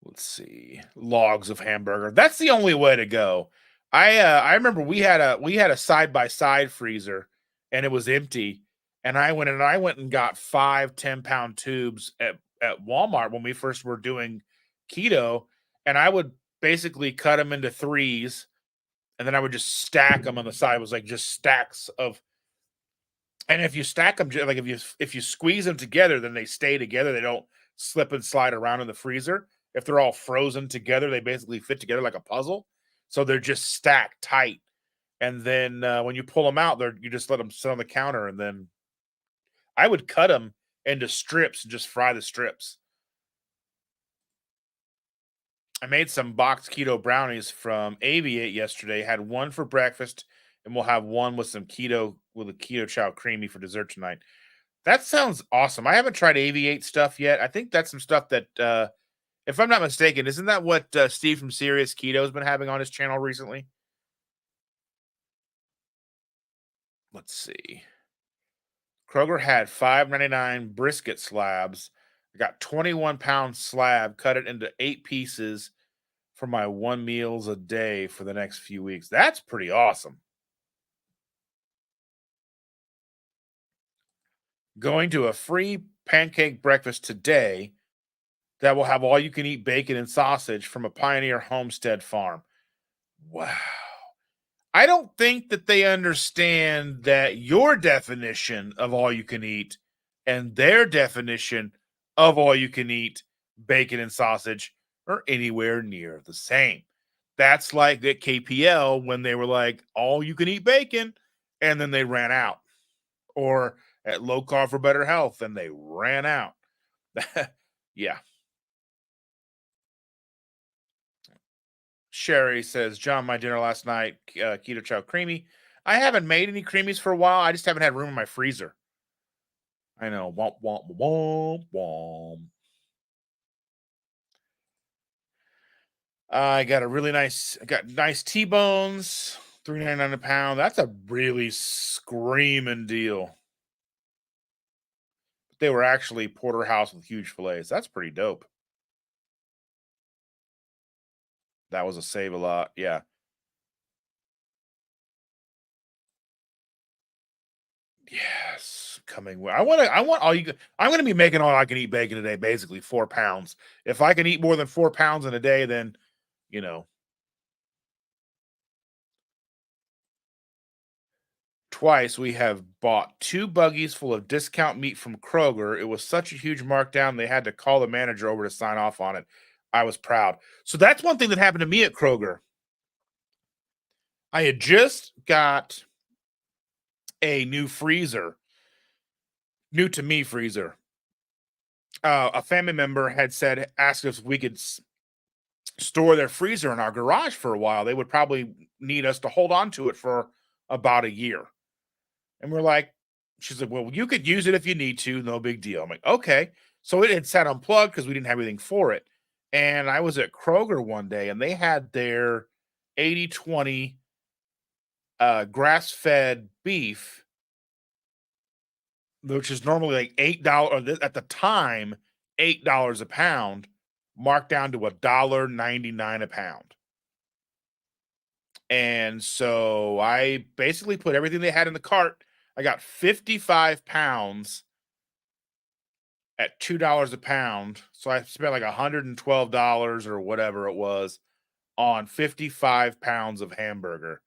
let's see. Logs of hamburger. That's the only way to go. I remember we had a side by side freezer and it was empty. And I went and got 5 10-pound tubes at Walmart when we first were doing keto. And I would basically cut them into threes and then I would just stack them on the side. It was like just stacks of, and if you stack them, like if you squeeze them together, then they stay together. They don't slip and slide around in the freezer. If they're all frozen together, they basically fit together like a puzzle. So they're just stacked tight. And then when you pull them out, you just let them sit on the counter, and then I would cut them into strips and just fry the strips. I made some boxed keto brownies from Aviate yesterday. Had one for breakfast, and we'll have one with some keto with a keto chow creamy for dessert tonight. That sounds awesome. I haven't tried Aviate stuff yet. I think that's some stuff that, if I'm not mistaken, isn't that what Steve from Serious Keto has been having on his channel recently? Let's see. Kroger had 5.99 brisket slabs. I got 21-pound slab, cut it into 8 pieces for my 1 meals a day for the next few weeks. That's pretty awesome. Going to a free pancake breakfast today that will have all you can eat bacon and sausage from a Pioneer Homestead farm. Wow. I don't think that they understand that your definition of all you can eat and their definition of all you can eat bacon and sausage are anywhere near the same. That's like at KPL when they were like, all you can eat bacon, and then they ran out. Or at Low Carb for Better Health, and they ran out. Yeah. Sherry says, John, my dinner last night, keto chow creamy. I haven't made any creamies for a while. I just haven't had room in my freezer. I know. Womp, womp, womp, womp. I got nice T-bones, $3.99 a pound. That's a really screaming deal. They were actually porterhouse with huge fillets. That's pretty dope. That was a save a lot. Yeah. Yes. coming. I want all you. I'm going to be making all I can eat bacon today, basically 4 pounds. If I can eat more than 4 pounds in a day, then you know, twice we have bought 2 buggies full of discount meat from Kroger. It was such a huge markdown, they had to call the manager over to sign off on it. I was proud. So that's one thing that happened to me at Kroger. I had just got a new freezer, new to me freezer. A family member had said, asked if we could store their freezer in our garage for a while. They would probably need us to hold on to it for about a year. And we're like, she's like, well, you could use it if you need to, no big deal. I'm like, okay. So it had sat unplugged because we didn't have anything for it. And I was at Kroger one day and they had their 80/20 grass fed beef, which is normally like $8 at the time, $8 a pound, marked down to $1.99 a pound. And so I basically put everything they had in the cart. I got 55 pounds at $2 a pound. So I spent like $112 or whatever it was on 55 pounds of hamburger.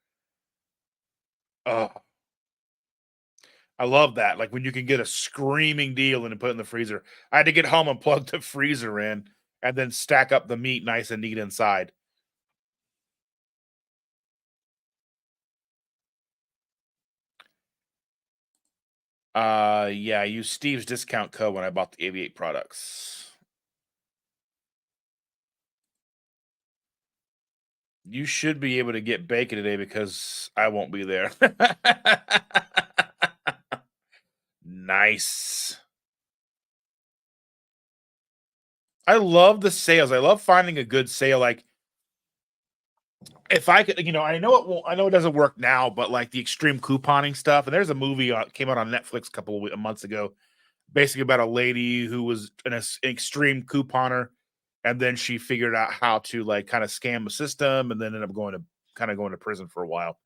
Oh, I love that. Like when you can get a screaming deal and put it in the freezer. I had to get home and plug the freezer in and then stack up the meat nice and neat inside. Yeah, I used Steve's discount code when I bought the Aviate products. You should be able to get bacon today because I won't be there. Nice. I love the sales. I love finding a good sale. Like if I could, I know it won't. I know it doesn't work now, but like the extreme couponing stuff. And there's a movie came out on Netflix a couple of months ago, basically about a lady who was an extreme couponer, and then she figured out how to like kind of scam the system, and then ended up going to prison for a while.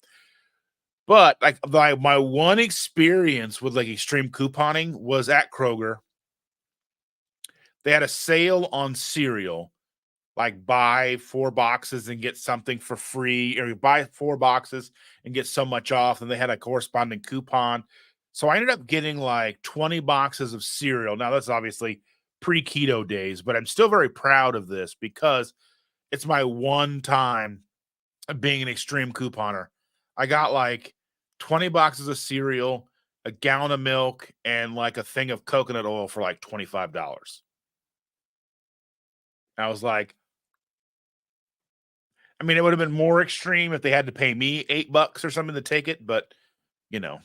But like my one experience with like extreme couponing was at Kroger. They had a sale on cereal, like buy 4 boxes and get something for free, or you buy 4 boxes and get so much off. And they had a corresponding coupon. So I ended up getting like 20 boxes of cereal. Now that's obviously pre-keto days, but I'm still very proud of this because it's my one time of being an extreme couponer. I got like 20 boxes of cereal, a gallon of milk, and like a thing of coconut oil for like $25. I was like, I mean, it would have been more extreme if they had to pay me $8 or something to take it, but you know.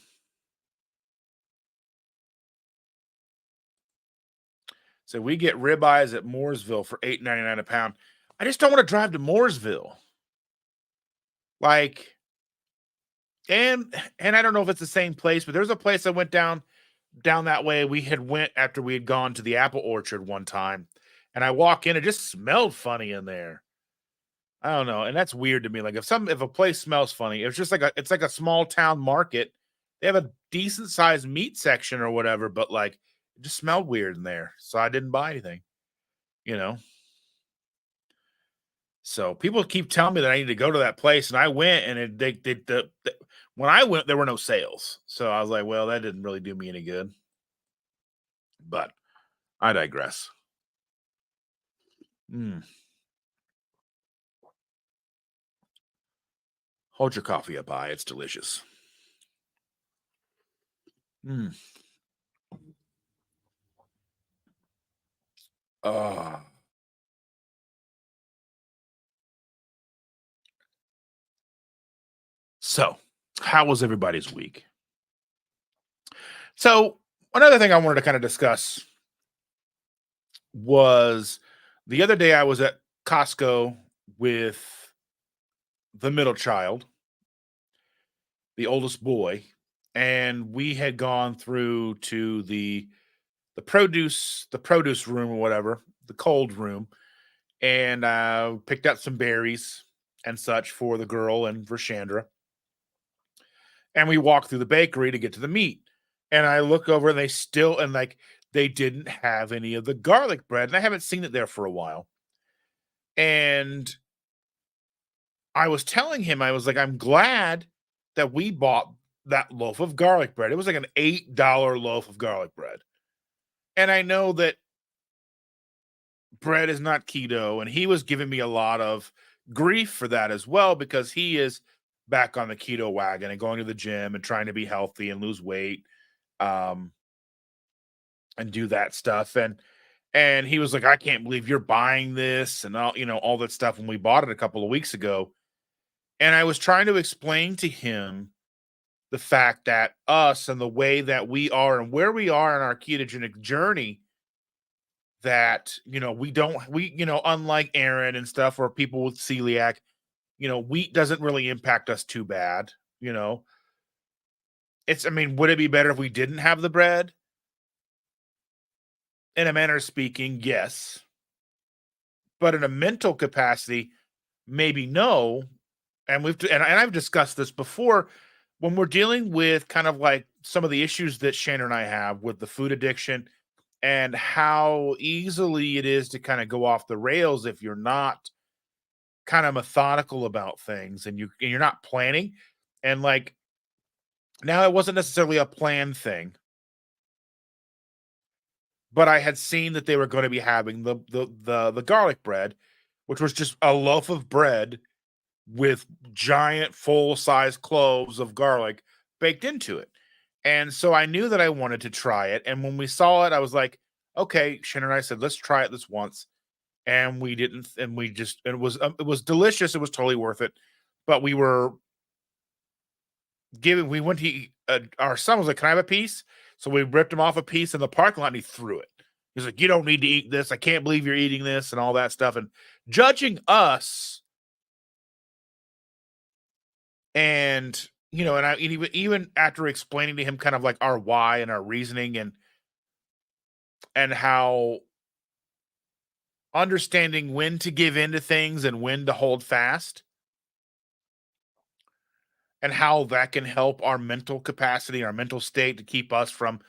So we get ribeyes at Mooresville for $8.99 a pound. I just don't want to drive to Mooresville. Like, and I don't know if it's the same place, but there's a place I went down that way. We had went after we had gone to the apple orchard one time, and I walk in, it just smelled funny in there. I don't know, and that's weird to me. Like if a place smells funny, it's like a small town market. They have a decent sized meat section or whatever, but like it just smelled weird in there. So I didn't buy anything, you know. So people keep telling me that I need to go to that place, and I went, and when I went, there were no sales. So I was like, well, that didn't really do me any good. But I digress. Mm. Hold your coffee up high; it's delicious. Mm. Ah. So, how was everybody's week? So, another thing I wanted to kind of discuss was the other day I was at Costco with the middle child, the oldest boy, and we had gone through to the produce room or whatever, the cold room, and picked up some berries and such for the girl and for Chandra. And we walked through the bakery to get to the meat. And I look over and they still and like they didn't have any of the garlic bread, and I haven't seen it there for a while. And I was telling him, I was like, I'm glad that we bought that loaf of garlic bread. It was like an $8 loaf of garlic bread. And I know that bread is not keto, and he was giving me a lot of grief for that as well because he is back on the keto wagon and going to the gym and trying to be healthy and lose weight, um, and do that stuff. And he was like, I can't believe you're buying this and all that stuff when we bought it a couple of weeks ago. And I was trying to explain to him the fact that us and the way that we are and where we are in our ketogenic journey, that unlike Aaron and stuff or people with celiac, wheat doesn't really impact us too bad. you know it's, I mean, would it be better if we didn't have the bread? In a manner of speaking, yes, but in a mental capacity, maybe no. And I've discussed this before when we're dealing with kind of like some of the issues that Shannon and I have with the food addiction and how easily it is to kind of go off the rails if you're not kind of methodical about things and you're not planning. And like, now it wasn't necessarily a planned thing, but I had seen that they were going to be having the garlic bread, which was just a loaf of bread with giant full size cloves of garlic baked into it. And so I knew that I wanted to try it. And when we saw it, I was like, okay, Shannon and I said, let's try it this once. And we didn't, and we just, it was delicious. It was totally worth it. But we went to eat, our son was like, can I have a piece? So we ripped him off a piece in the parking lot and he threw it. He's like, you don't need to eat this. I can't believe you're eating this and all that stuff. And judging us. And even after explaining to him kind of like our why and our reasoning and how understanding when to give in to things and when to hold fast and how that can help our mental capacity, our mental state to keep us from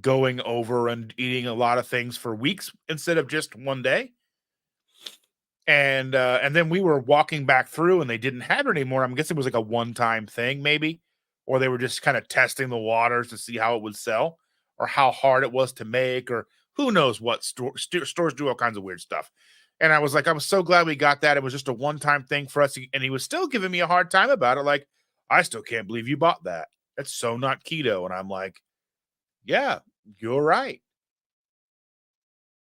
going over and eating a lot of things for weeks instead of just one day. And then we were walking back through and they didn't have it anymore. I'm guessing it was like a one-time thing maybe, or they were just kind of testing the waters to see how it would sell or how hard it was to make, or who knows what stores do all kinds of weird stuff. And I was like, I'm so glad we got that. It was just a one-time thing for us. And he was still giving me a hard time about it. Like, I still can't believe you bought that. That's so not keto. And I'm like, yeah, you're right.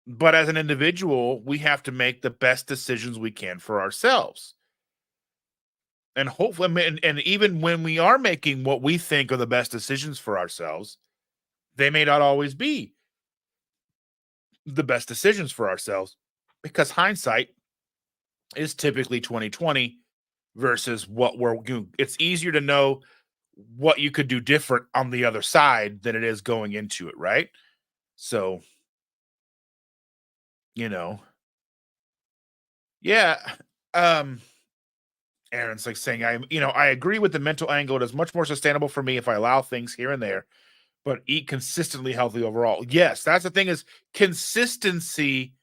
But as an individual, we have to make the best decisions we can for ourselves. And hopefully, and even when we are making what we think are the best decisions for ourselves, they may not always be the best decisions for ourselves because hindsight is typically 2020 versus what we're doing. It's easier to know what you could do different on the other side than it is going into it, right? So, you know, yeah. Um, Aaron's like saying, I agree with the mental angle. It is much more sustainable for me if I allow things here and there, but eat consistently healthy overall. Yes, that's the thing is consistency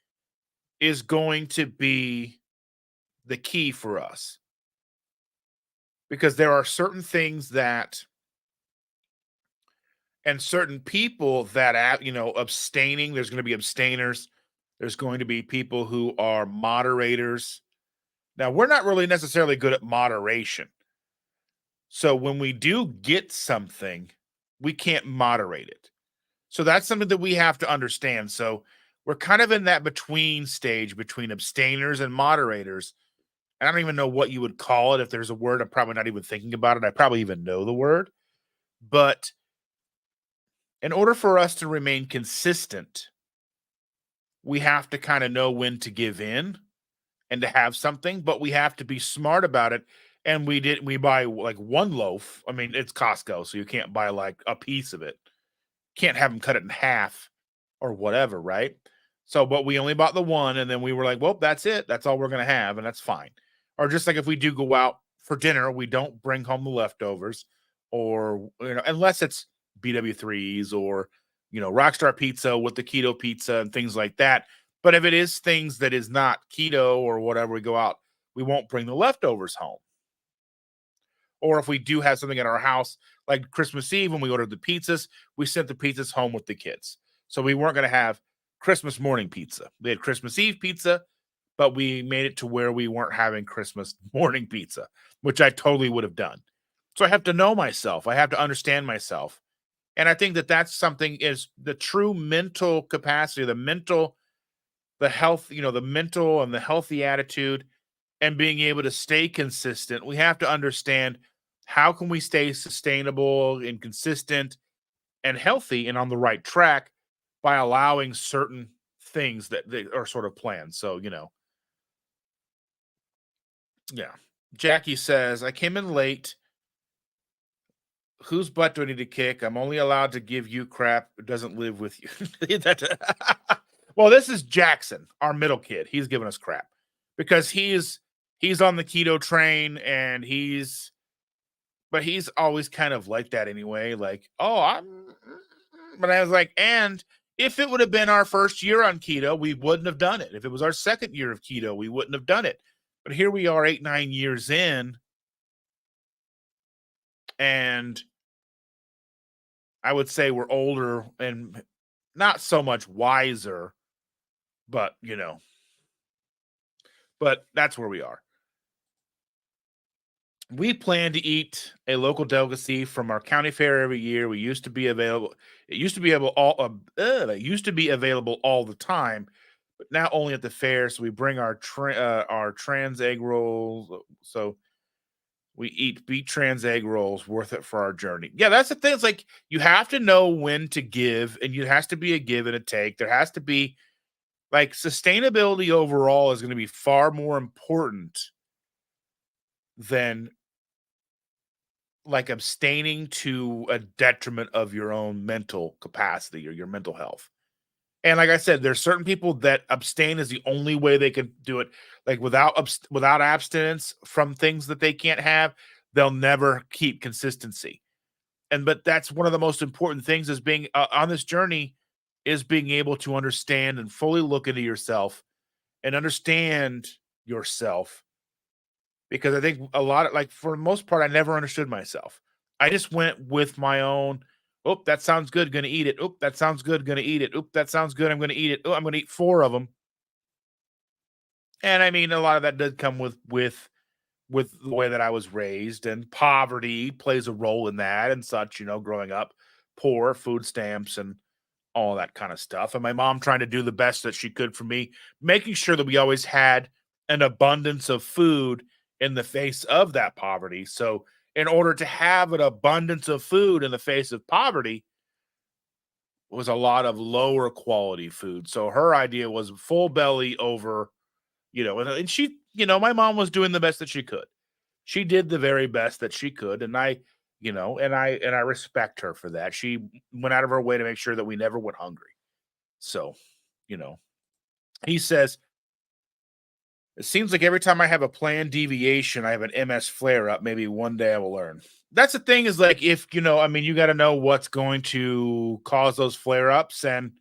is going to be the key for us because there are certain things that and certain people that abstaining, there's going to be abstainers, there's going to be people who are moderators. Now, we're not really necessarily good at moderation. So when we do get something, we can't moderate it. So that's something that we have to understand. So we're kind of in that between stage between abstainers and moderators. I don't even know what you would call it. If there's a word, I'm probably not even thinking about it. I probably even know the word. But in order for us to remain consistent, we have to kind of know when to give in and to have something, but we have to be smart about it. And we buy like one loaf. I mean, it's Costco, so you can't buy like a piece of it. Can't have them cut it in half or whatever, right? So, but we only bought the one, and then we were like, well, that's it. That's all we're gonna have, and that's fine. Or just like if we do go out for dinner, we don't bring home the leftovers, or unless it's BW3s or, Rockstar Pizza with the keto pizza and things like that. But if it is things that is not keto or whatever, we go out, we won't bring the leftovers home. Or if we do have something at our house, like Christmas Eve when we ordered the pizzas, we sent the pizzas home with the kids. So we weren't going to have Christmas morning pizza. We had Christmas Eve pizza, but we made it to where we weren't having Christmas morning pizza, which I totally would have done. So I have to know myself. I have to understand myself. And I think that that's something is the true mental capacity, the health, the mental and the healthy attitude and being able to stay consistent. We have to understand how can we stay sustainable and consistent and healthy and on the right track by allowing certain things that they are sort of planned. So, yeah. Jackie says, I came in late. Whose butt do I need to kick? I'm only allowed to give you crap. It doesn't live with you. Well, this is Jackson, our middle kid. He's giving us crap because he's on the keto train and but he's always kind of like that anyway. Like, but I was like, and if it would have been our first year on keto, we wouldn't have done it. If it was our second year of keto, we wouldn't have done it. But here we are 8, 9 years in. And I would say we're older and not so much wiser, but but that's where we are. We plan to eat a local delicacy from our county fair every year. We used to be available. It used to be able all. It used to be available all the time, but now only at the fair. So we bring our trans egg rolls. So we eat beet trans egg rolls, worth it for our journey. Yeah, that's the thing. It's like you have to know when to give, and it has to be a give and a take. There has to be like sustainability overall is going to be far more important than like abstaining to a detriment of your own mental capacity or your mental health. And like I said, there's certain people that abstain is the only way they can do it. Like without abstinence from things that they can't have, they'll never keep consistency. But that's one of the most important things is being on this journey is being able to understand and fully look into yourself and understand yourself, because I think a lot of like for the most part, I never understood myself. I just went with my own. Oh, that sounds good. Gonna eat it. Oh, that sounds good. Gonna eat it. Oh, that sounds good. I'm gonna eat it. Oh, I'm gonna eat 4 of them. And I mean, a lot of that did come with the way that I was raised, and poverty plays a role in that and such. Growing up poor, food stamps, and all that kind of stuff. And my mom trying to do the best that she could for me, making sure that we always had an abundance of food in the face of that poverty. So, in order to have an abundance of food in the face of poverty, was a lot of lower quality food. So, her idea was full belly over, and she, my mom was doing the best that she could. She did the very best that she could. And I respect her for that. She went out of her way to make sure that we never went hungry. So, you know, he says, it seems like every time I have a planned deviation, I have an MS flare up. Maybe one day I will learn. That's the thing is like, if, you got to know what's going to cause those flare ups. And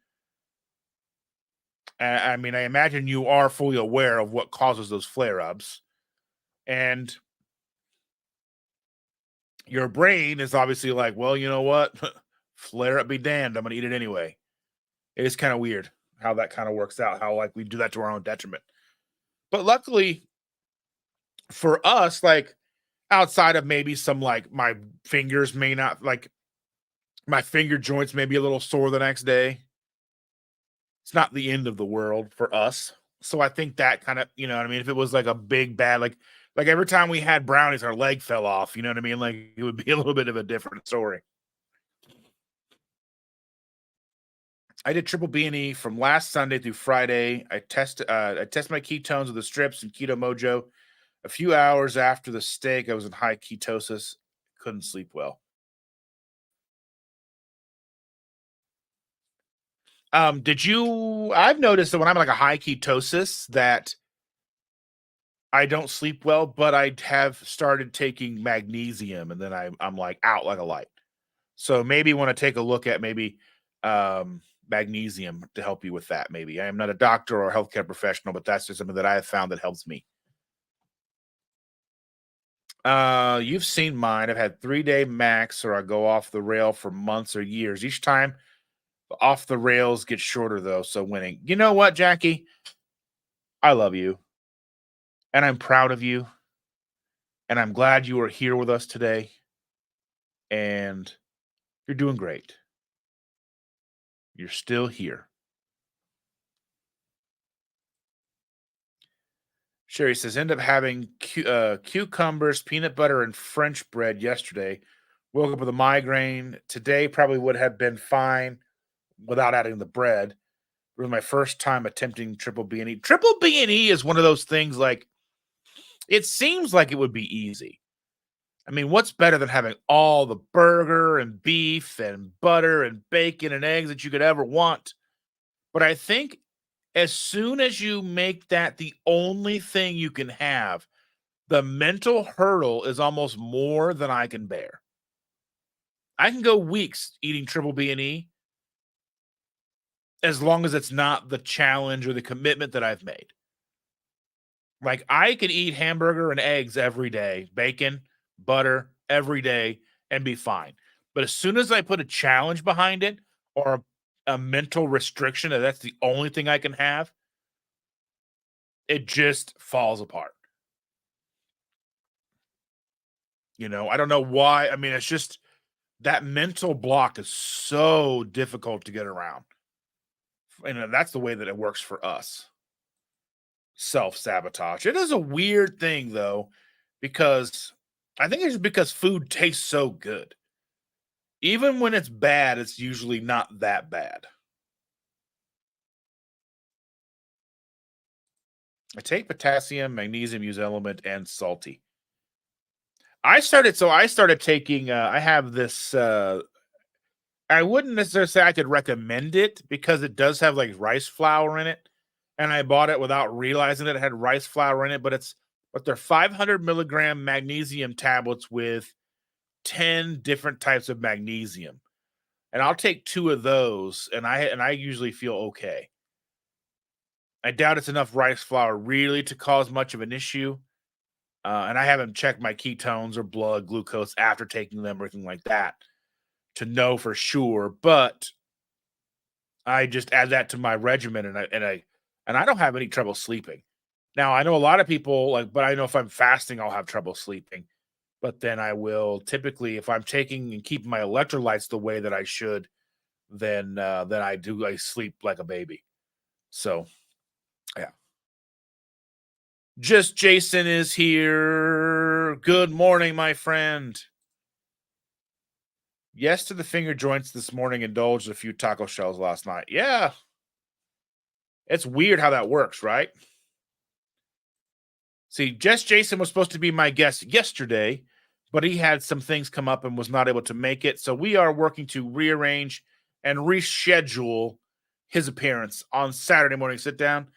I mean, I imagine you are fully aware of what causes those flare ups. And your brain is obviously like, well, you know what? Flare up be damned. I'm going to eat it anyway. It is kind of weird how that kind of works out, how like we do that to our own detriment. But luckily for us, like outside of maybe some like my fingers may not like my finger joints may be a little sore the next day. It's not the end of the world for us. So I think that kind of, you know what I mean? If it was like a big bad, like every time we had brownies, our leg fell off, you know what I mean? Like it would be a little bit of a different story. I did triple B&E from last Sunday through Friday. I test my ketones with the strips and Keto Mojo. A few hours after the steak, I was in high ketosis. Couldn't sleep well. I've noticed that when I'm like a high ketosis that I don't sleep well, but I have started taking magnesium and then I'm like out like a light. So maybe want to take a look at maybe magnesium to help you with that. Maybe I am not a doctor or a healthcare professional, but that's just something that I have found that helps me. You've seen mine. I've had 3-day max, or I go off the rail for months or years. Each time off the rails gets shorter though. So winning. You know what, Jackie? I love you and I'm proud of you. And I'm glad you are here with us today. And you're doing great. You're still here. Sherry says, end up having cucumbers, peanut butter, and French bread yesterday. Woke up with a migraine. Today probably would have been fine without adding the bread. It was my first time attempting triple B and E. Triple B and E is one of those things like it seems like it would be easy. I mean, what's better than having all the burger and beef and butter and bacon and eggs that you could ever want? But I think as soon as you make that the only thing you can have, the mental hurdle is almost more than I can bear. I can go weeks eating triple B and E as long as it's not the challenge or the commitment that I've made. Like I could eat hamburger and eggs every day, bacon, butter every day, and be fine. But as soon as I put a challenge behind it or a mental restriction that that's the only thing I can have, it just falls apart. I don't know why. I mean, it's just that mental block is so difficult to get around. And that's the way that it works for us. Self-sabotage. It is a weird thing though, because I think it's because food tastes so good. Even when it's bad, it's usually not that bad. I take potassium, magnesium, use element, and salty. I started taking I have this I wouldn't necessarily say I could recommend it because it does have like rice flour in it. And I bought it without realizing that it had rice flour in it, but they're 500 milligram magnesium tablets with 10 different types of magnesium. And I'll take 2 of those and I usually feel okay. I doubt it's enough rice flour really to cause much of an issue. And I haven't checked my ketones or blood glucose after taking them or anything like that to know for sure. But I just add that to my regimen, and I don't have any trouble sleeping. Now I know a lot of people but I know if I'm fasting, I'll have trouble sleeping. But then I will typically, if I'm taking and keeping my electrolytes the way that I should, then I sleep like a baby. So yeah. Just Jason is here. Good morning, my friend. Yes to the finger joints this morning. Indulged a few taco shells last night. Yeah. It's weird how that works, right? See, Just Jason was supposed to be my guest yesterday, but he had some things come up and was not able to make it. So we are working to rearrange and reschedule his appearance on Saturday morning sit down.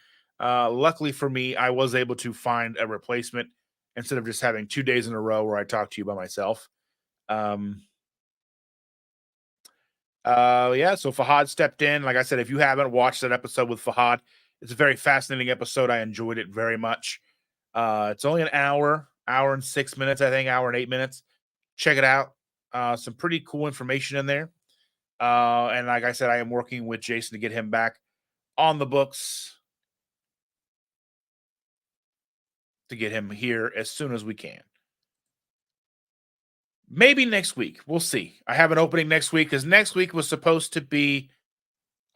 Luckily for me, I was able to find a replacement instead of just having 2 days in a row where I talk to you by myself. Um, yeah, so Fahad stepped in. Like I said, if you haven't watched that episode with Fahad, it's a very fascinating episode. I enjoyed it very much. It's only an hour and 6 minutes, I think, hour and 8 minutes. Check it out. Some pretty cool information in there. And like I said, I am working with Jason to get him back on the books to get him here as soon as we can. Maybe next week. We'll see. I have an opening next week because next week was supposed to be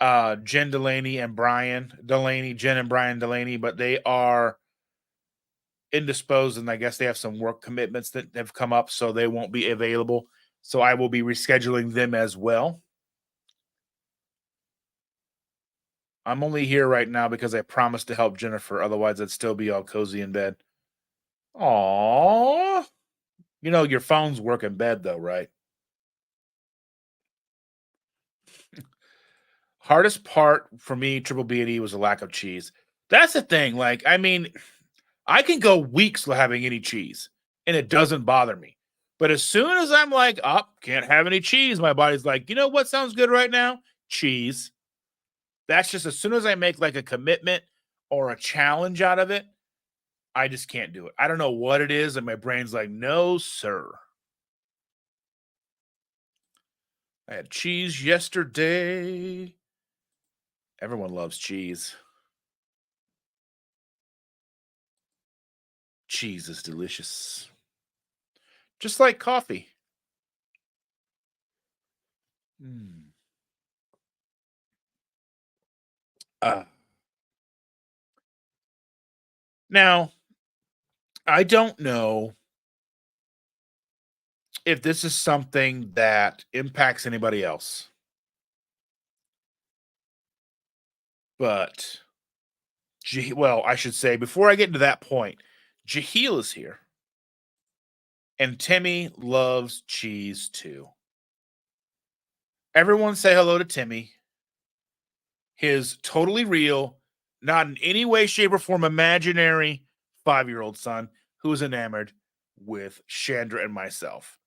Jen Delaney and Brian Delaney, Jen and Brian Delaney, but they are indisposed and I guess they have some work commitments that have come up, so they won't be available. So I will be rescheduling them as well. I'm only here right now because I promised to help Jennifer. Otherwise, I'd still be all cozy in bed. Aww. Your phones work in bed though, right? Hardest part for me, triple B and E, was the lack of cheese. That's the thing. Like, I mean, I can go weeks without having any cheese and it doesn't bother me. But as soon as I'm like, oh, can't have any cheese, my body's like, you know what sounds good right now? Cheese. That's just as soon as I make like a commitment or a challenge out of it, I just can't do it. I don't know what it is. And my brain's like, no, sir. I had cheese yesterday. Everyone loves cheese. Cheese is delicious. Just like coffee. Mm. Uh, Now, I don't know if this is something that impacts anybody else, but well, I should say before I get into that point, Jaheel is here, and Timmy loves cheese too. Everyone say hello to Timmy, his totally real, not in any way, shape, or form imaginary 5-year-old son who is enamored with Chandra and myself.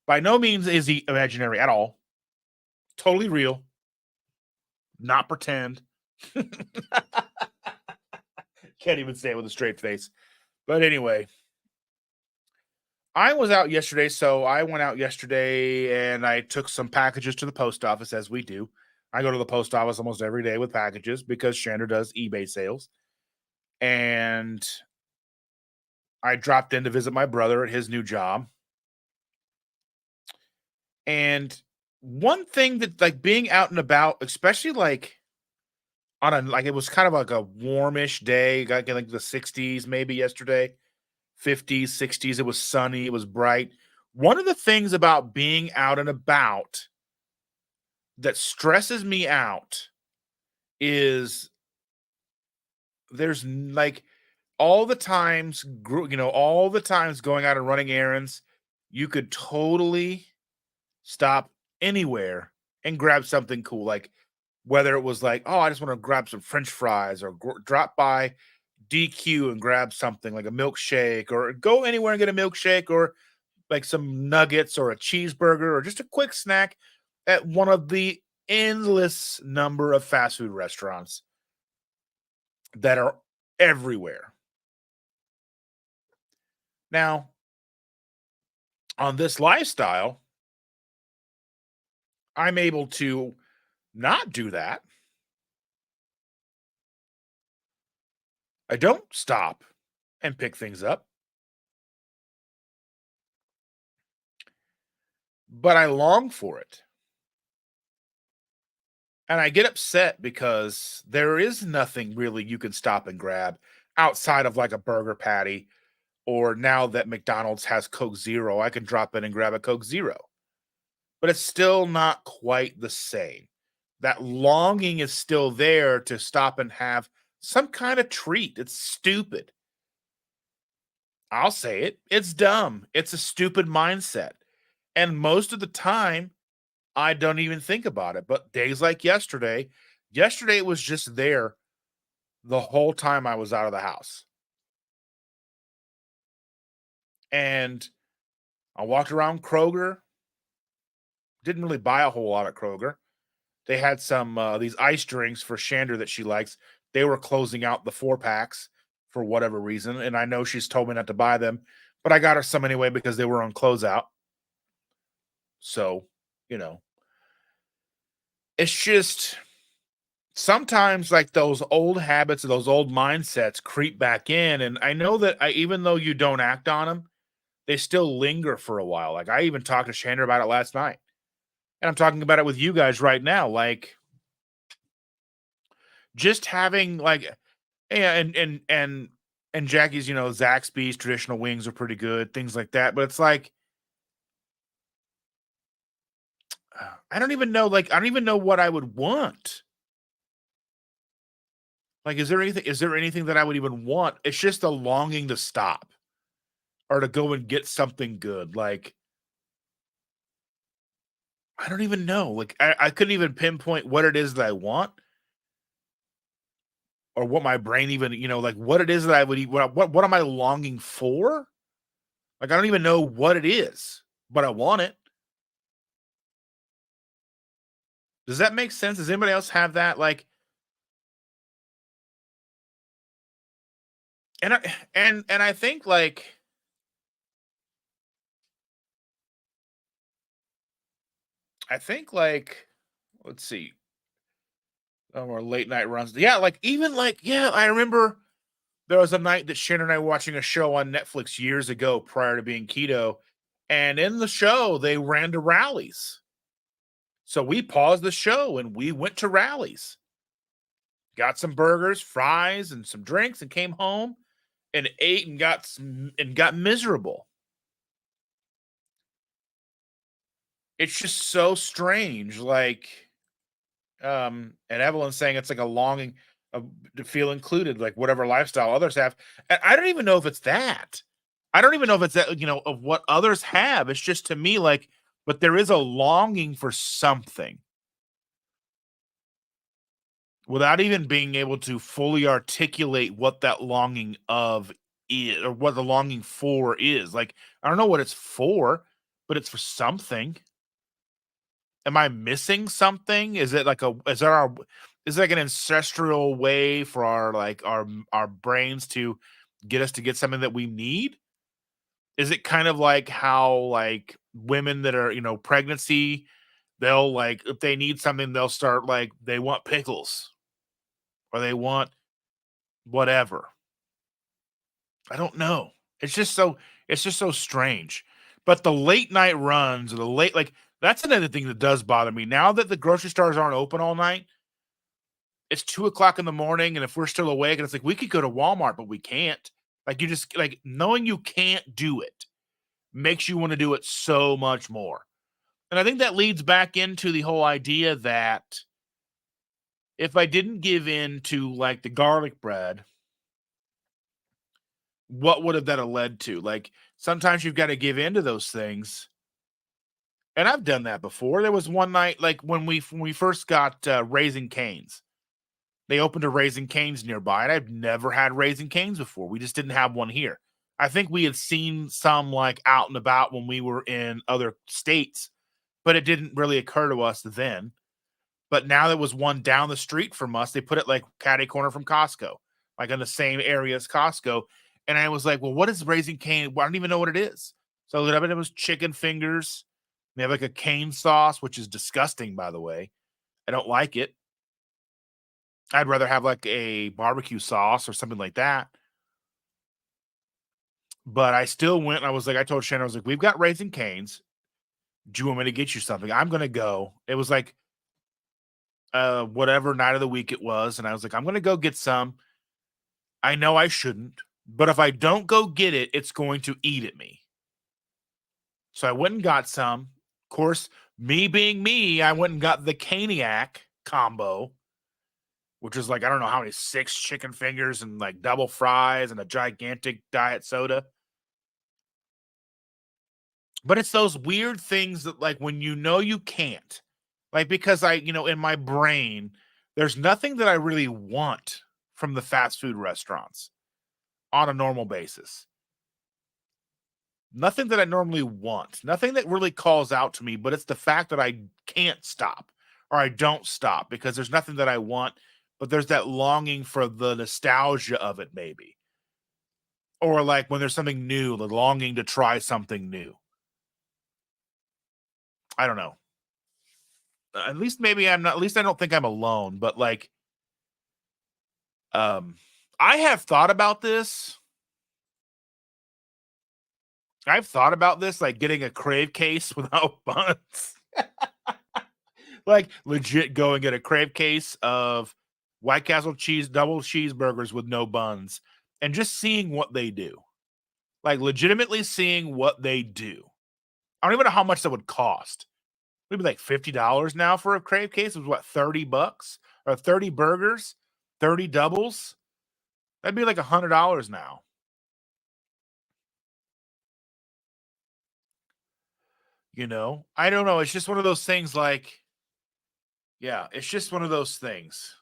By no means is he imaginary at all. Totally real, not pretend. Can't even say it with a straight face. But anyway, I was out yesterday, so I went out yesterday and I took some packages to the post office, as we do. I go to the post office almost every day with packages because Chandra does eBay sales. And I dropped in to visit my brother at his new job. And one thing that, like, being out and about, especially like on a, like, it was kind of like a warmish day, got like the 60s maybe yesterday, 50s, 60s. It was sunny, it was bright. One of the things about being out and about that stresses me out is like all the times, all the times going out and running errands, you could totally stop anywhere and grab something cool. Like whether it was like, oh, I just want to grab some French fries or drop by DQ and grab something like a milkshake or go anywhere and get a milkshake or like some nuggets or a cheeseburger or just a quick snack at one of the endless number of fast food restaurants that are everywhere. Now, on this lifestyle, I'm able to not do that. I don't stop and pick things up, but I long for it. And I get upset because there is nothing really you can stop and grab outside of like a burger patty, or now that McDonald's has Coke Zero, I can drop in and grab a Coke Zero. But it's still not quite the same. That longing is still there to stop and have some kind of treat. It's stupid. I'll say it. It's dumb. It's a stupid mindset. And most of the time, I don't even think about it. But days like yesterday it was just there the whole time I was out of the house. And I walked around Kroger, didn't really buy a whole lot at Kroger. They had some these ice drinks for Chandra that she likes. They were closing out the 4 packs for whatever reason, and I know she's told me not to buy them, but I got her some anyway because they were on closeout. So, you know, it's just sometimes like those old habits or those old mindsets creep back in, and I know that even though you don't act on them, they still linger for a while. Like I even talked to Chandra about it last night, and I'm talking about it with you guys right now. Like just having like yeah, and Jackie's, Zaxby's traditional wings are pretty good, things like that. But it's like I don't even know. Like I don't even know what I would want. Like, is there anything? Is there anything that I would even want? It's just a longing to stop or to go and get something good. Like I don't even know. Like I couldn't even pinpoint what it is that I want or what my brain even, like what it is that I would eat. What am I longing for? Like I don't even know what it is. but I want it. Does that make sense? Does anybody else have that? Like, and I think like let's see, our late night runs. Yeah, like even like yeah, I remember there was a night that Shannon and I were watching a show on Netflix years ago prior to being keto, and in the show they ran to rallies. So we paused the show and we went to rallies, got some burgers, fries, and some drinks, and came home and ate and got miserable. It's just so strange. Like, and Evelyn's saying it's like a longing of, to feel included, like whatever lifestyle others have. And I don't even know if it's that. I don't even know if it's that, of what others have. It's just to me like, but there is a longing for something without even being able to fully articulate what that longing of is or what the longing for is. Like, I don't know what it's for, but it's for something. Am I missing something? Is it like is it like an ancestral way for our brains to get us to get something that we need? Is it kind of like how like women that are, pregnancy, they'll like if they need something, they'll start like they want pickles or they want whatever. I don't know. It's just so strange. But the late night runs or the late like that's another thing that does bother me. Now that the grocery stores aren't open all night, it's 2 o'clock in the morning, and if we're still awake, and it's like we could go to Walmart, but we can't. Like you just like knowing you can't do it makes you want to do it so much more. And I think that leads back into the whole idea that if I didn't give in to like the garlic bread, what would have that have led to? Like sometimes you've got to give in to those things. And I've done that before. There was one night, like when we first got Raising Canes. They opened a Raising Canes nearby, and I've never had Raising Canes before. We just didn't have one here. I think we had seen some like out and about when we were in other states, but it didn't really occur to us then. But now there was one down the street from us. They put it like catty corner from Costco, like in the same area as Costco. And I was like, well, what is Raising Cane? Well, I don't even know what it is. So I looked up and it was chicken fingers. They have like a cane sauce, which is disgusting, by the way. I don't like it. I'd rather have like a barbecue sauce or something like that. But I still went. And I was like, I told Shannon, I was like, we've got Raising Canes. Do you want me to get you something? I'm gonna go. It was like whatever night of the week it was, and I was like, I'm gonna go get some. I know I shouldn't, but if I don't go get it, it's going to eat at me. So I went and got some. Of course, me being me, I went and got the Caniac combo, which is like I don't know how many 6 chicken fingers and like double fries and a gigantic diet soda. But it's those weird things that like when you know you can't, like because in my brain, there's nothing that I really want from the fast food restaurants on a normal basis. Nothing that I normally want, nothing that really calls out to me, but it's the fact that I can't stop or I don't stop because there's nothing that I want, but there's that longing for the nostalgia of it, maybe. Or like when there's something new, the longing to try something new. I don't know. At least maybe I'm not, at least I don't think I'm alone, but like, um, I have thought about this. I've thought about this, like getting a crave case without buns. Like legit going get a crave case of White Castle cheese double cheeseburgers with no buns and just seeing what they do. Like legitimately seeing what they do. I don't even know how much that would cost. Maybe like $50 now for a crave case. It was what, 30 bucks or 30 burgers, 30 doubles. That'd be like $100 now. I don't know. It's just one of those things like, yeah, it's just one of those things.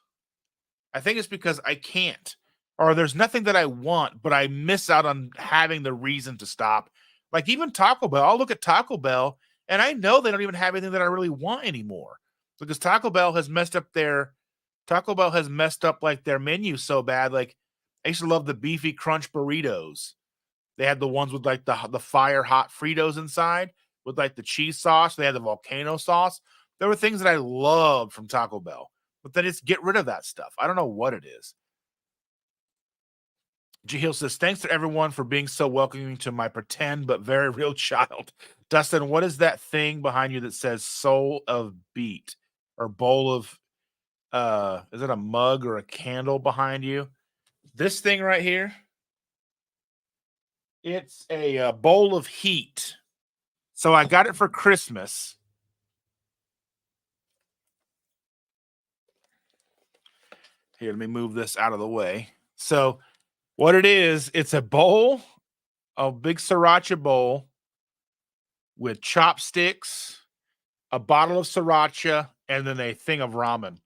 I think it's because I can't, or there's nothing that I want, but I miss out on having the reason to stop Like even Taco Bell, I'll look at Taco Bell and I know they don't even have anything that I really want anymore because Taco Bell has messed up like their menu so bad. Like I used to love the beefy crunch burritos. They had the ones with like the fire hot Fritos inside with like the cheese sauce. They had the volcano sauce. There were things that I loved from Taco Bell, but they just get rid of that stuff. I don't know what it is. G Hill says, thanks to everyone for being so welcoming to my pretend but very real child. Dustin, what is that thing behind you that says soul of beet or bowl of is it a mug or a candle behind you? This thing right here, it's a bowl of heat. So I got it for Christmas. Here, let me move this out of the way. So what it is, it's a bowl, a big sriracha bowl with chopsticks, a bottle of sriracha, and then a thing of ramen.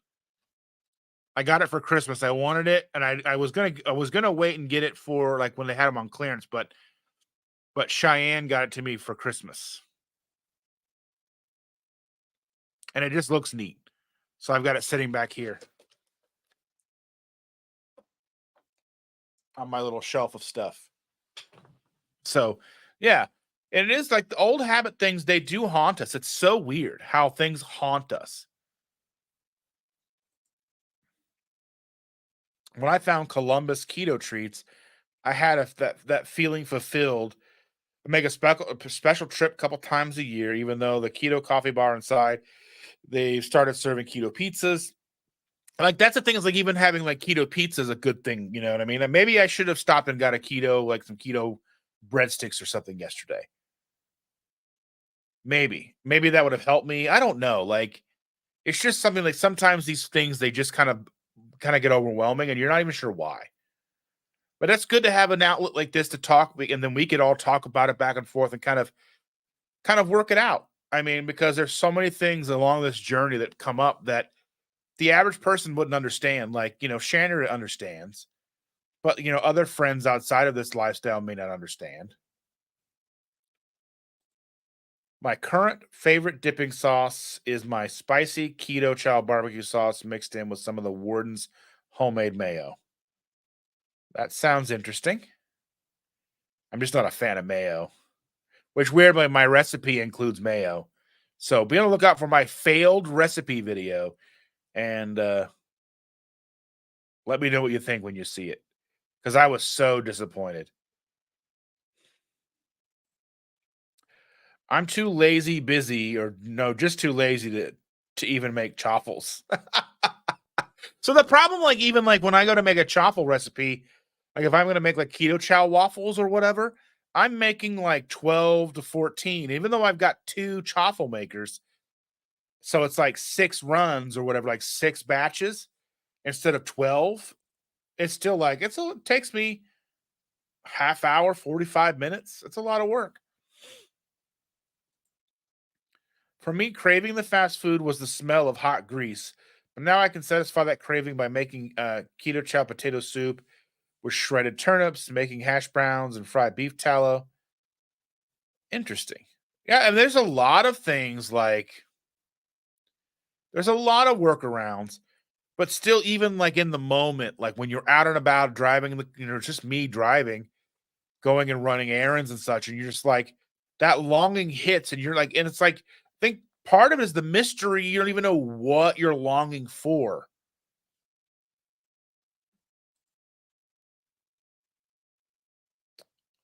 I got it for Christmas. I wanted it, and I was gonna wait and get it for like when they had them on clearance, but Cheyenne got it to me for Christmas, and it just looks neat. So I've got it sitting back here on my little shelf of stuff. So yeah, and it is like the old habit things. They do haunt us. It's so weird how things haunt us. When I found Columbus keto treats, I had that feeling fulfilled. I make a special trip a couple times a year, even though the keto coffee bar inside, they started serving keto pizzas. Like that's the thing is like even having like keto pizza is a good thing, you know what I mean? And maybe I should have stopped and got a keto, like some keto breadsticks or something yesterday. Maybe that would have helped me. I don't know. Like it's just something like sometimes these things they just kind of get overwhelming and you're not even sure why. But that's good to have an outlet like this to talk, and then we could all talk about it back and forth and kind of work it out. I mean, because there's so many things along this journey that come up that the average person wouldn't understand. Like, Shannon understands, but other friends outside of this lifestyle may not understand. My current favorite dipping sauce is my spicy keto chow barbecue sauce mixed in with some of the Warden's homemade mayo. That sounds interesting. I'm just not a fan of mayo, which weirdly my recipe includes mayo. So be on the lookout for my failed recipe video and let me know what you think when you see it because I was so disappointed. I'm too lazy, busy, or no, just too lazy to even make chaffles. So the problem, like even like when I go to make a chaffle recipe, like if I'm going to make like keto chow waffles or whatever, I'm making like 12 to 14, even though I've got two chaffle makers. So it's like 6 runs or whatever, like 6 batches instead of 12. It's still like it takes me half hour, 45 minutes. It's a lot of work. For me, craving the fast food was the smell of hot grease. But now I can satisfy that craving by making keto chow potato soup with shredded turnips, making hash browns and fried beef tallow. Interesting. Yeah, and there's a lot of things like there's a lot of workarounds, but still, even like in the moment, like when you're out and about driving, just me driving, going and running errands and such, and you're just like that longing hits, and you're like, and it's like, I think part of it is the mystery. You don't even know what you're longing for.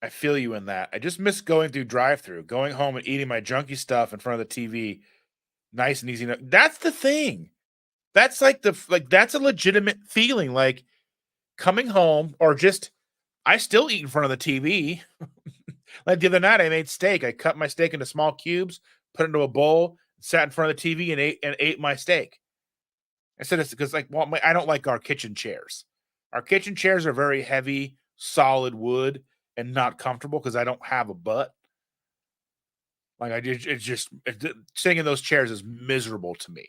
I feel you in that. I just miss going through drive-through, going home and eating my junky stuff in front of the TV, nice and easy. That's the thing. That's like that's a legitimate feeling. Like coming home or just I still eat in front of the TV. Like the other night, I made steak. I cut my steak into small cubes, put it into a bowl, sat in front of the TV, and ate my steak. I said it's because I don't like our kitchen chairs. Our kitchen chairs are very heavy, solid wood, and not comfortable because I don't have a butt. Like sitting in those chairs is miserable to me.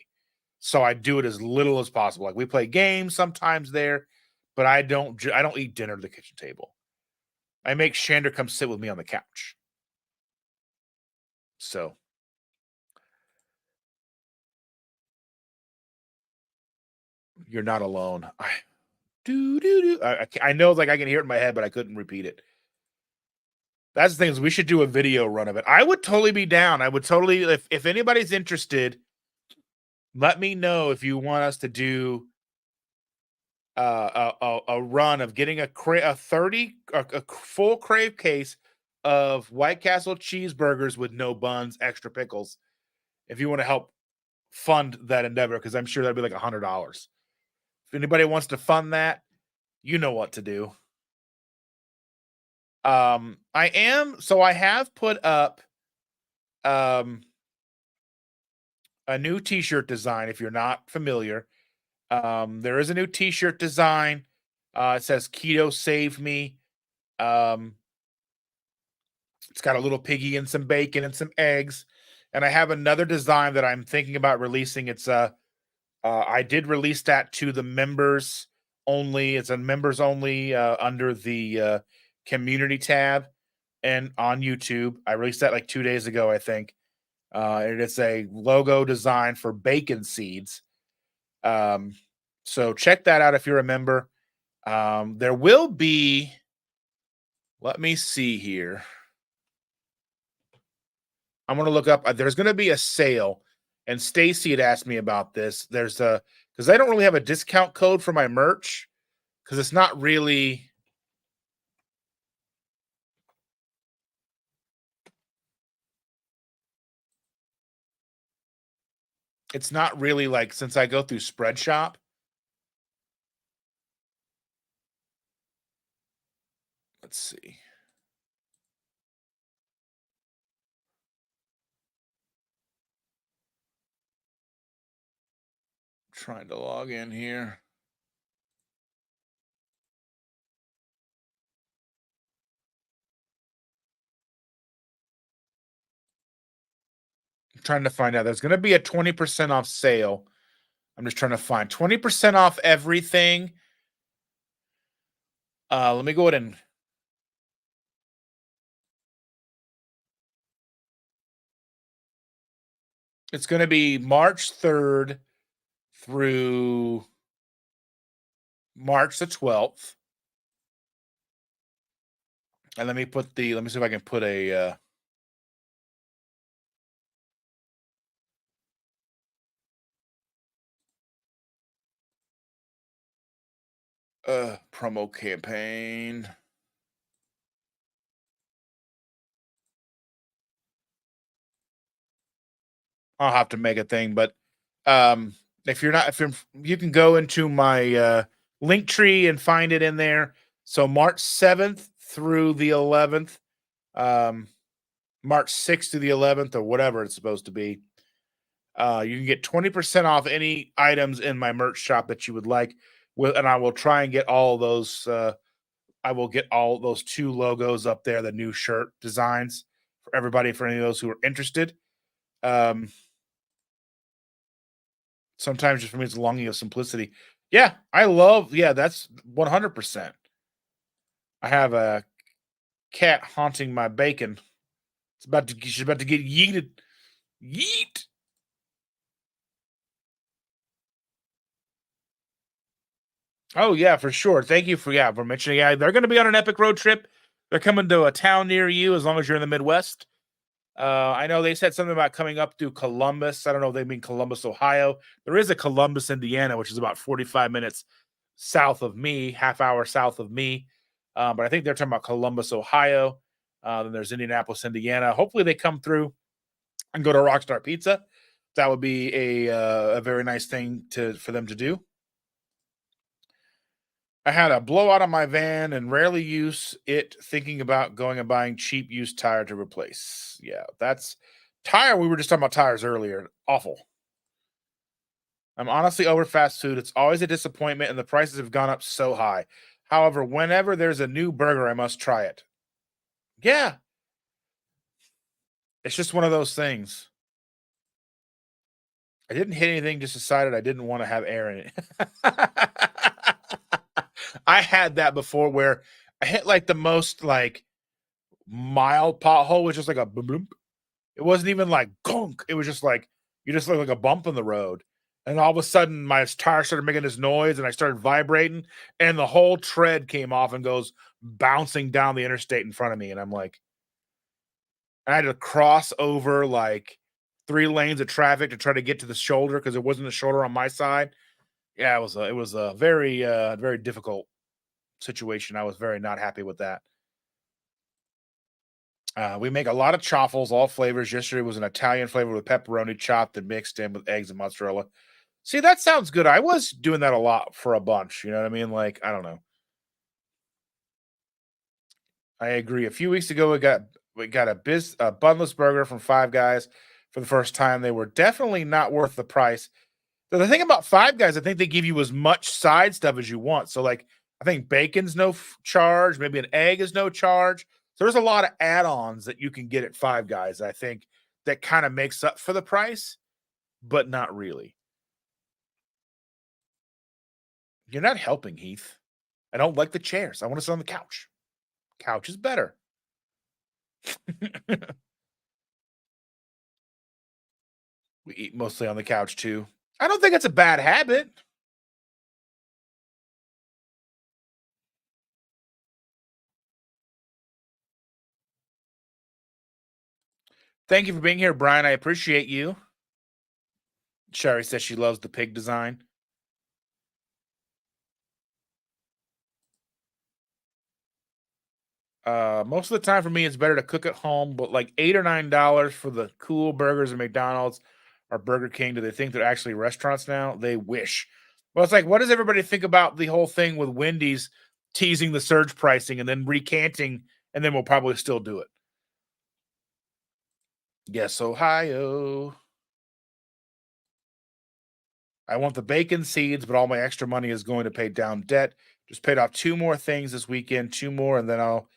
So I do it as little as possible. Like we play games sometimes there, but I don't eat dinner at the kitchen table. I make Shander come sit with me on the couch. So you're not alone. I know, like, I can hear it in my head, but I couldn't repeat it. That's the thing, is we should do a video run of it. I would totally be down. I would totally, if anybody's interested, let me know if you want us to do a run of getting a full crave case of White Castle cheeseburgers with no buns, extra pickles. If you want to help fund that endeavor, because I'm sure that'd be like $100. If anybody wants to fund that, you know what to do. I have put up um a new t-shirt design. If you're not familiar, there is a new t-shirt design. It says Keto Save Me. Um, it's got a little piggy and some bacon and some eggs. And I have another design that I'm thinking about releasing. I did release that to the members only. It's a members only under the community tab and on YouTube. I released that like 2 days ago, I think. And it's a logo design for bacon seeds. So check that out if you're a member. There will be, let me see here. I'm going to look up, there's going to be a sale, and Stacy had asked me about this. Because I don't really have a discount code for my merch, because it's not really, like, since I go through Spreadshop. Let's see. Trying to log in here. I'm trying to find out. There's going to be a 20% off sale. I'm just trying to find 20% off everything. Let me go ahead and it's going to be March 3rd through March the 12th. And let me see if I can put a promo campaign. I'll have to make a thing, but if you can go into my link tree and find it in there. So March 7th through the 11th, March 6th to the 11th, or whatever it's supposed to be. You can get 20% off any items in my merch shop that you would like. And I will try and get all those. I will get all those 2 logos up there, the new shirt designs for everybody, for any of those who are interested. Sometimes just for me, it's a longing of simplicity. Yeah, that's 100%. I have a cat haunting my bacon. She's about to get yeeted. Yeet. Oh yeah, for sure. Thank you for mentioning. Yeah, they're going to be on an epic road trip. They're coming to a town near you, as long as you're in the Midwest. I know they said something about coming up through Columbus. I don't know if they mean Columbus, Ohio. There is a Columbus, Indiana, which is about 45 minutes south of me, half hour south of me. But I think they're talking about Columbus, Ohio. Then there's Indianapolis, Indiana. Hopefully they come through and go to Rockstar Pizza. That would be a very nice thing for them to do. I had a blowout on my van and rarely use it, thinking about going and buying cheap used tire to replace. Yeah, that's tire. We were just talking about tires earlier. Awful. I'm honestly over fast food. It's always a disappointment, and the prices have gone up so high. However, whenever there's a new burger, I must try it. Yeah, it's just one of those things. I didn't hit anything, just decided I didn't want to have air in it. I had that before where I hit like the most like mild pothole, which is like a boom boom. It wasn't even like gunk. It was just like you just look like a bump in the road. And all of a sudden, my tire started making this noise, and I started vibrating, and the whole tread came off and goes bouncing down the interstate in front of me. And I'm like, I had to cross over like 3 lanes of traffic to try to get to the shoulder because there wasn't a shoulder on my side. Yeah, it was a very very difficult situation. I was very not happy with that. We make a lot of chaffles, all flavors. Yesterday was an Italian flavor with pepperoni chopped and mixed in with eggs and mozzarella. See, that sounds good. I was doing that a lot for a bunch. You know what I mean? Like, I don't know. I agree. A few weeks ago, we got a bunless burger from Five Guys for the first time. They were definitely not worth the price. The thing about Five Guys, I think they give you as much side stuff as you want. So, like, I think bacon's no charge. Maybe an egg is no charge. So there's a lot of add-ons that you can get at Five Guys. I think that kind of makes up for the price, but not really. You're not helping, Heath. I don't like the chairs. I want to sit on the couch. Couch is better. We eat mostly on the couch too. I don't think it's a bad habit. Thank you for being here, Brian. I appreciate you. Sherry says she loves the pig design. Most of the time for me, it's better to cook at home, but like $8 or $9 for the cool burgers at McDonald's or Burger King. Do they think they're actually restaurants now? They wish. Well, it's like, what does everybody think about the whole thing with Wendy's teasing the surge pricing and then recanting, and then we'll probably still do it? Yes, Ohio. I want the bacon seeds, but all my extra money is going to pay down debt. Just paid off 2 more things this weekend, 2 more, and then I'll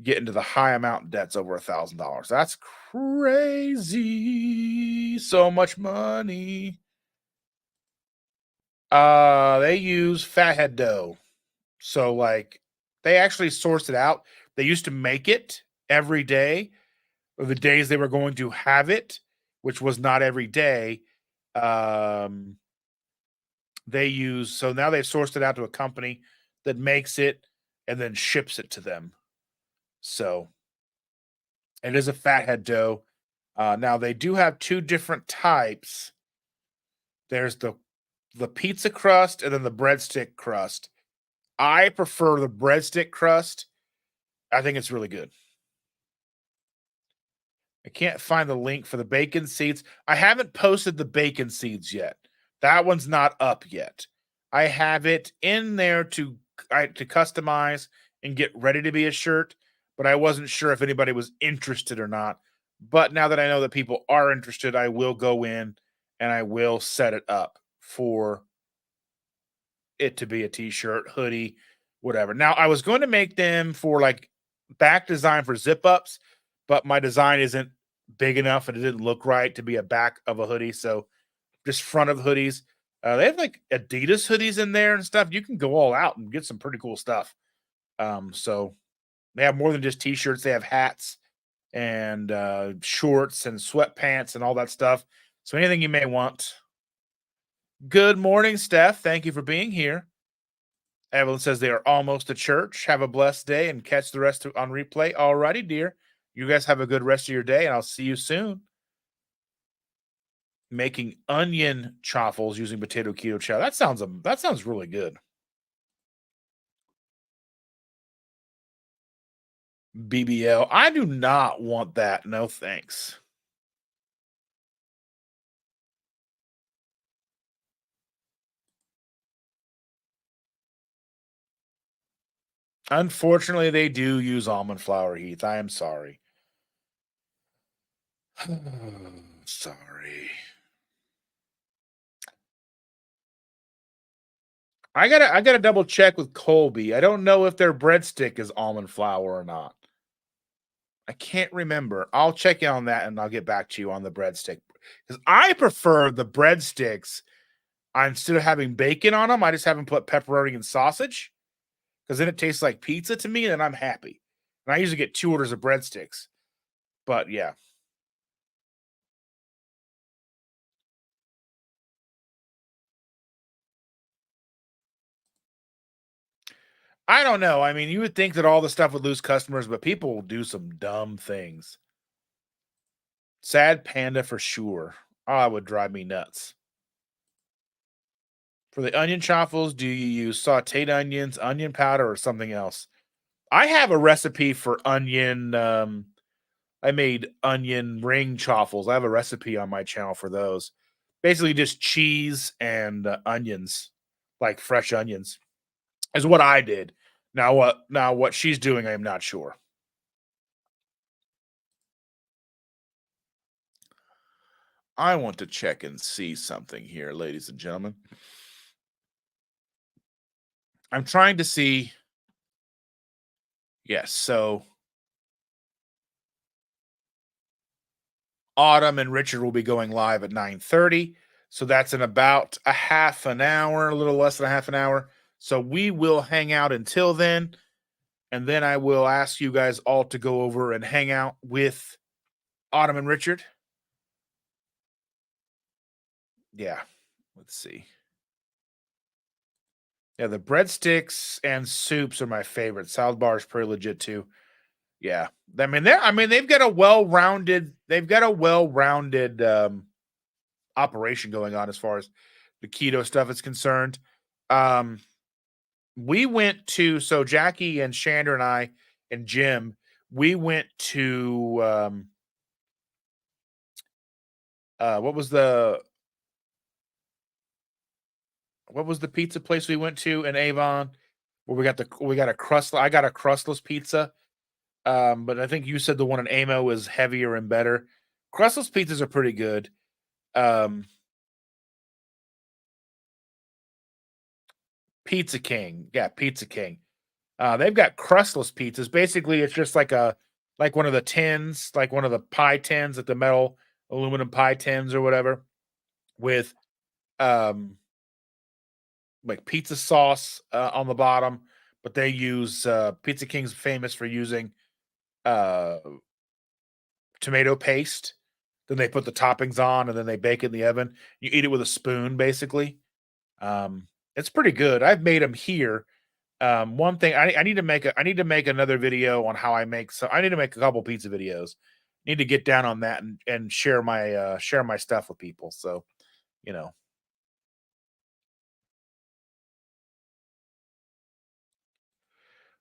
get into the high amount debts over $1,000. That's crazy. So much money. They use fathead dough. So like they actually source it out. They used to make it every day, or the days they were going to have it, which was not every day. Um, they use so now they've sourced it out to a company that makes it and then ships it to them. So it is a fathead dough. Now they do have two different types. There's the pizza crust and then the breadstick crust. I prefer the breadstick crust. I think it's really good. I can't find the link for the bacon seeds. I haven't posted the bacon seeds yet. That one's not up yet. I have it in there to customize and get ready to be a shirt, but I wasn't sure if anybody was interested or not. But now that I know that people are interested, I will go in and I will set it up for it to be a t-shirt, hoodie, whatever. Now, I was going to make them for like back design for zip ups, but my design isn't big enough and it didn't look right to be a back of a hoodie. So just front of hoodies. They have like Adidas hoodies in there and stuff. You can go all out and get some pretty cool stuff. So they have more than just t-shirts. They have hats and shorts and sweatpants and all that stuff. So anything you may want. Good morning, Steph. Thank you for being here. Evelyn says they are almost at church. Have a blessed day and catch the rest on replay. Alrighty, dear. You guys have a good rest of your day, and I'll see you soon. Making onion chaffles using potato keto chow. That sounds really good. BBL. I do not want that. No thanks. Unfortunately, they do use almond flour, Heath. I am sorry. Sorry. I gotta double check with Colby. I don't know if their breadstick is almond flour or not. I can't remember. I'll check in on that and I'll get back to you on the breadstick. Because I prefer the breadsticks. Instead of having bacon on them, I just have them put pepperoni and sausage. Because then it tastes like pizza to me, and I'm happy. And I usually get 2 orders of breadsticks. But yeah. I don't know. I mean, you would think that all the stuff would lose customers, but people will do some dumb things. Sad panda for sure. Oh, it would drive me nuts. For the onion chaffles, do you use sauteed onions, onion powder, or something else? I have a recipe for onion. I made onion ring chaffles. I have a recipe on my channel for those. Basically, just cheese and onions, like fresh onions, is what I did. Now what she's doing, I am not sure. I want to check and see something here, ladies and gentlemen. I'm trying to see. Yes, so Autumn and Richard will be going live at 9:30. So that's in about a half an hour, a little less than a half an hour. So we will hang out until then. And then I will ask you guys all to go over and hang out with Autumn and Richard. Yeah. Let's see. Yeah, the breadsticks and soups are my favorite. Salad bar is pretty legit too. Yeah. They've got a well-rounded operation going on as far as the keto stuff is concerned. Um we went to so Jackie and Shander and I and Jim, we went to what was the pizza place we went to in Avon where we got a crust I got a crustless pizza. But I think you said the one in Amo is heavier and better. Crustless pizzas are pretty good. Um, Pizza King. Yeah, Pizza King. They've got crustless pizzas. Basically, it's just like one of the tins, like one of the pie tins, like the metal aluminum pie tins or whatever, with um like pizza sauce on the bottom. But they use Pizza King's famous for using uh tomato paste. Then they put the toppings on and then they bake it in the oven. You eat it with a spoon, basically. It's pretty good. I've made them here. One thing I need to make another video on how I make. So I need to make a couple pizza videos. Need to get down on that and share my stuff with people. So you know,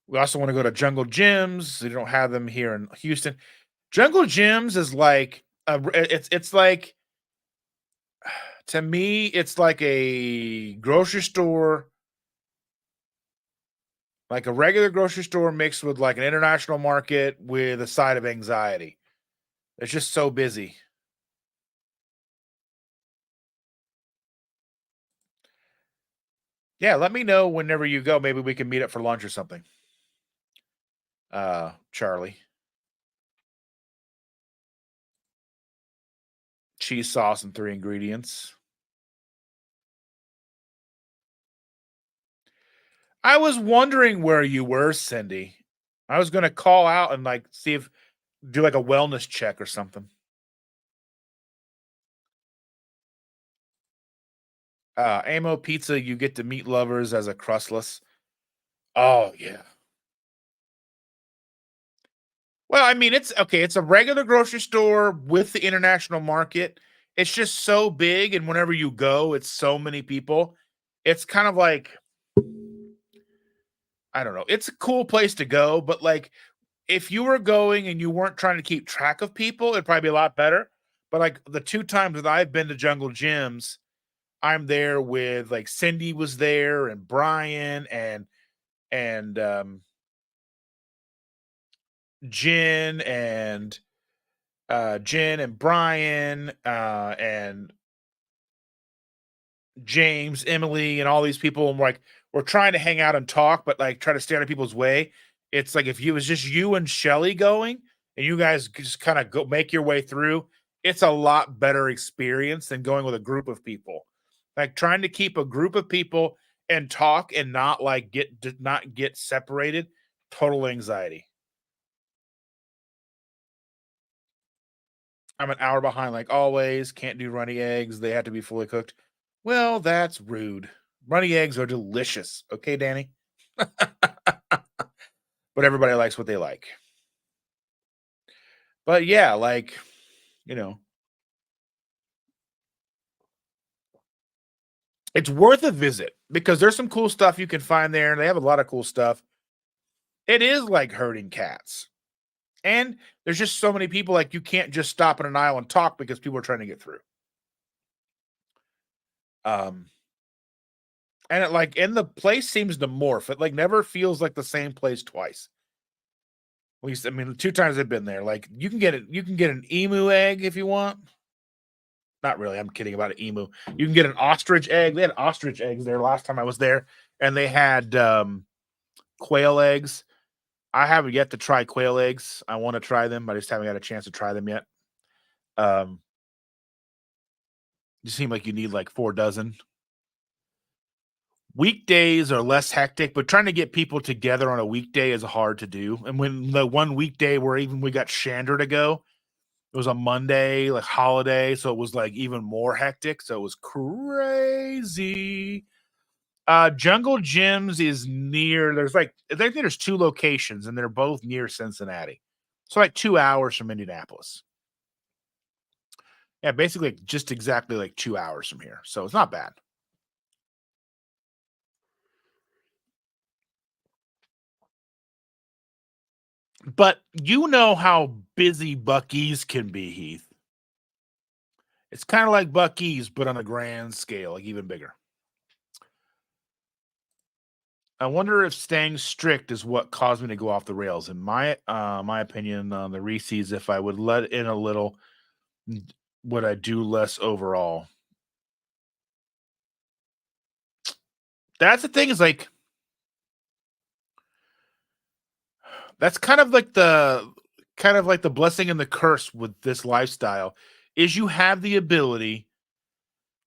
we also want to go to Jungle Gyms. We don't have them here in Houston. Jungle Gyms is like it's like to me it's like a grocery store, like a regular grocery store mixed with like an international market with a side of anxiety. It's just so busy. Yeah, let me know whenever you go. Maybe we can meet up for lunch or something. Charlie. Cheese sauce and 3 ingredients. I was wondering where you were, Cindy. I was gonna call out and like see if do like a wellness check or something. Amo Pizza, you get to meet lovers as a crustless. Oh yeah. Well, I mean, it's okay. It's a regular grocery store with the international market. It's just so big, and whenever you go, it's so many people. It's kind of like I don't know. It's a cool place to go, but like if you were going and you weren't trying to keep track of people, it'd probably be a lot better. But like the 2 times that I've been to Jungle Gyms, I'm there with like Cindy was there and Brian and Jen and Jen and Brian and James, Emily, and all these people, and we're trying to hang out and talk, but like try to stay out of people's way. It's like if you it was just you and Shelly going, and you guys just kind of go make your way through, it's a lot better experience than going with a group of people. Like trying to keep a group of people and talk and not like not get separated, total anxiety. I'm an hour behind like always. Can't do runny eggs. They have to be fully cooked. Well, that's rude. Runny eggs are delicious. Okay, Danny? but everybody likes what they like. But yeah, like, you know, it's worth a visit because there's some cool stuff you can find there, and they have a lot of cool stuff. It is like herding cats. And there's just so many people, like, you can't just stop in an aisle and talk because people are trying to get through. Um, and and the place seems to morph. It like never feels like the same place twice. At least, I mean, the 2 times I've been there, like you can get an emu egg if you want. Not really, I'm kidding about an emu. You can get an ostrich egg. They had ostrich eggs there last time I was there, and they had quail eggs. I haven't yet to try quail eggs. I want to try them. I just haven't had a chance to try them yet. Um, you seem like you need like 4 dozen. Weekdays are less hectic, but trying to get people together on a weekday is hard to do. And when the one weekday where even we got Shander to go, it was a Monday, like holiday, so it was like even more hectic. So it was crazy. Jungle Gyms is near. There's like I think there's 2 locations, and they're both near Cincinnati. So like 2 hours from Indianapolis. Yeah, basically just exactly like 2 hours from here. So it's not bad. But you know how busy Buc-ee's can be, Heath. It's kind of like Buc-ee's, but on a grand scale, like even bigger. I wonder if staying strict is what caused me to go off the rails. In my opinion, on the Reese's, if I would let in a little, would I do less overall? That's the thing. Is like that's kind of like the blessing and the curse with this lifestyle. Is you have the ability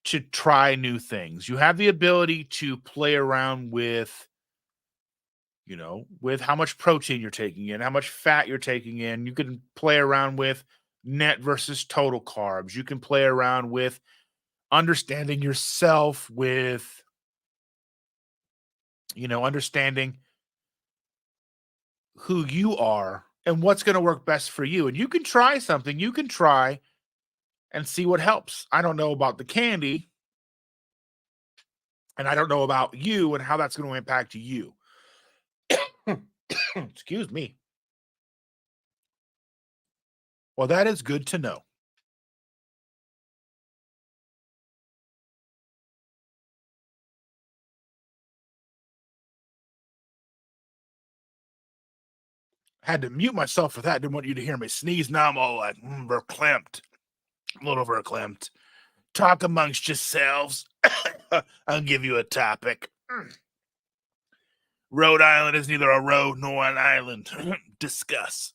to try new things. You have the ability to play around with with how much protein you're taking in, how much fat you're taking in. You can play around with net versus total carbs. You can play around with understanding yourself, with, understanding who you are and what's going to work best for you. And you can try something, you can try and see what helps. I don't know about the candy, and I don't know about you and how that's going to impact you. Excuse me. Well, that is good to know. Had to mute myself for that. Didn't want you to hear me sneeze. Now I'm all like verklempt. A little verklempt. Talk amongst yourselves. I'll give you a topic. Rhode Island is neither a road nor an island. Discuss.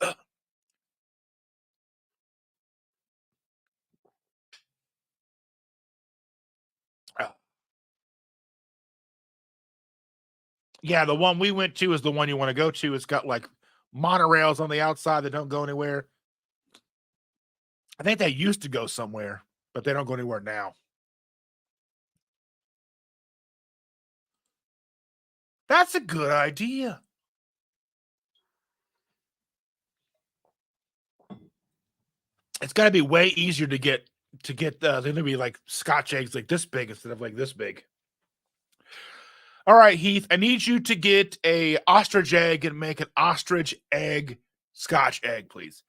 Yeah, the one we went to is the one you want to go to. It's got like monorails on the outside that don't go anywhere. I think they used to go somewhere, but they don't go anywhere now. That's a good idea. It's got to be way easier to get. They're gonna be like Scotch eggs like this big instead of like this big. All right, Heath. I need you to get a ostrich egg and make an ostrich egg Scotch egg, please.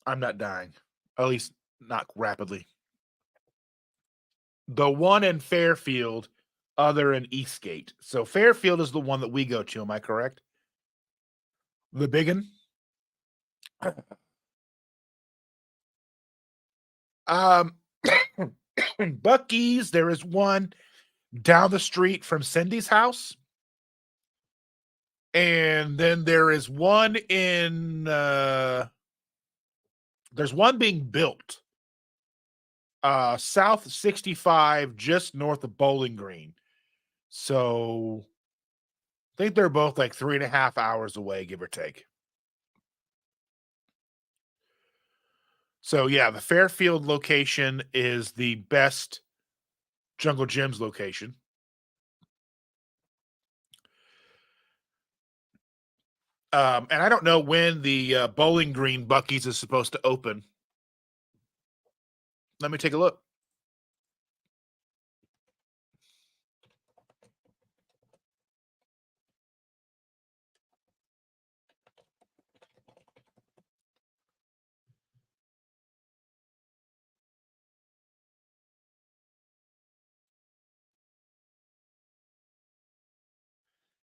I'm not dying, at least not rapidly. The one in Fairfield, other in Eastgate. So Fairfield is the one that we go to. Am I correct? The big one. Um, Buc-ee's. There is one down the street from Cindy's house, and then there is one in. There's one being built. South 65, just north of Bowling Green. So I think they're both like 3.5 hours away, give or take. So yeah, the Fairfield location is the best Jungle Gyms location. And I don't know when the Bowling Green Bucky's is supposed to open. Let me take a look.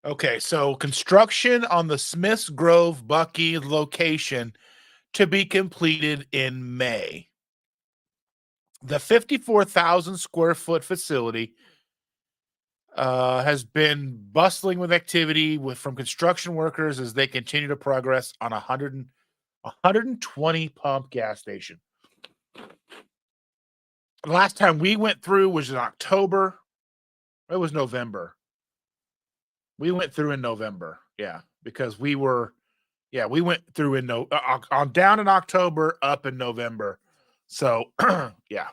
Okay, so construction on the Smiths Grove Bucky location to be completed in May. The 54,000 square foot facility has been bustling with activity from construction workers as they continue to progress on 120 pump gas station. The last time we went through was in October. It was November. We went through in November. Yeah, because we went through on down in October, up in November. So, yeah.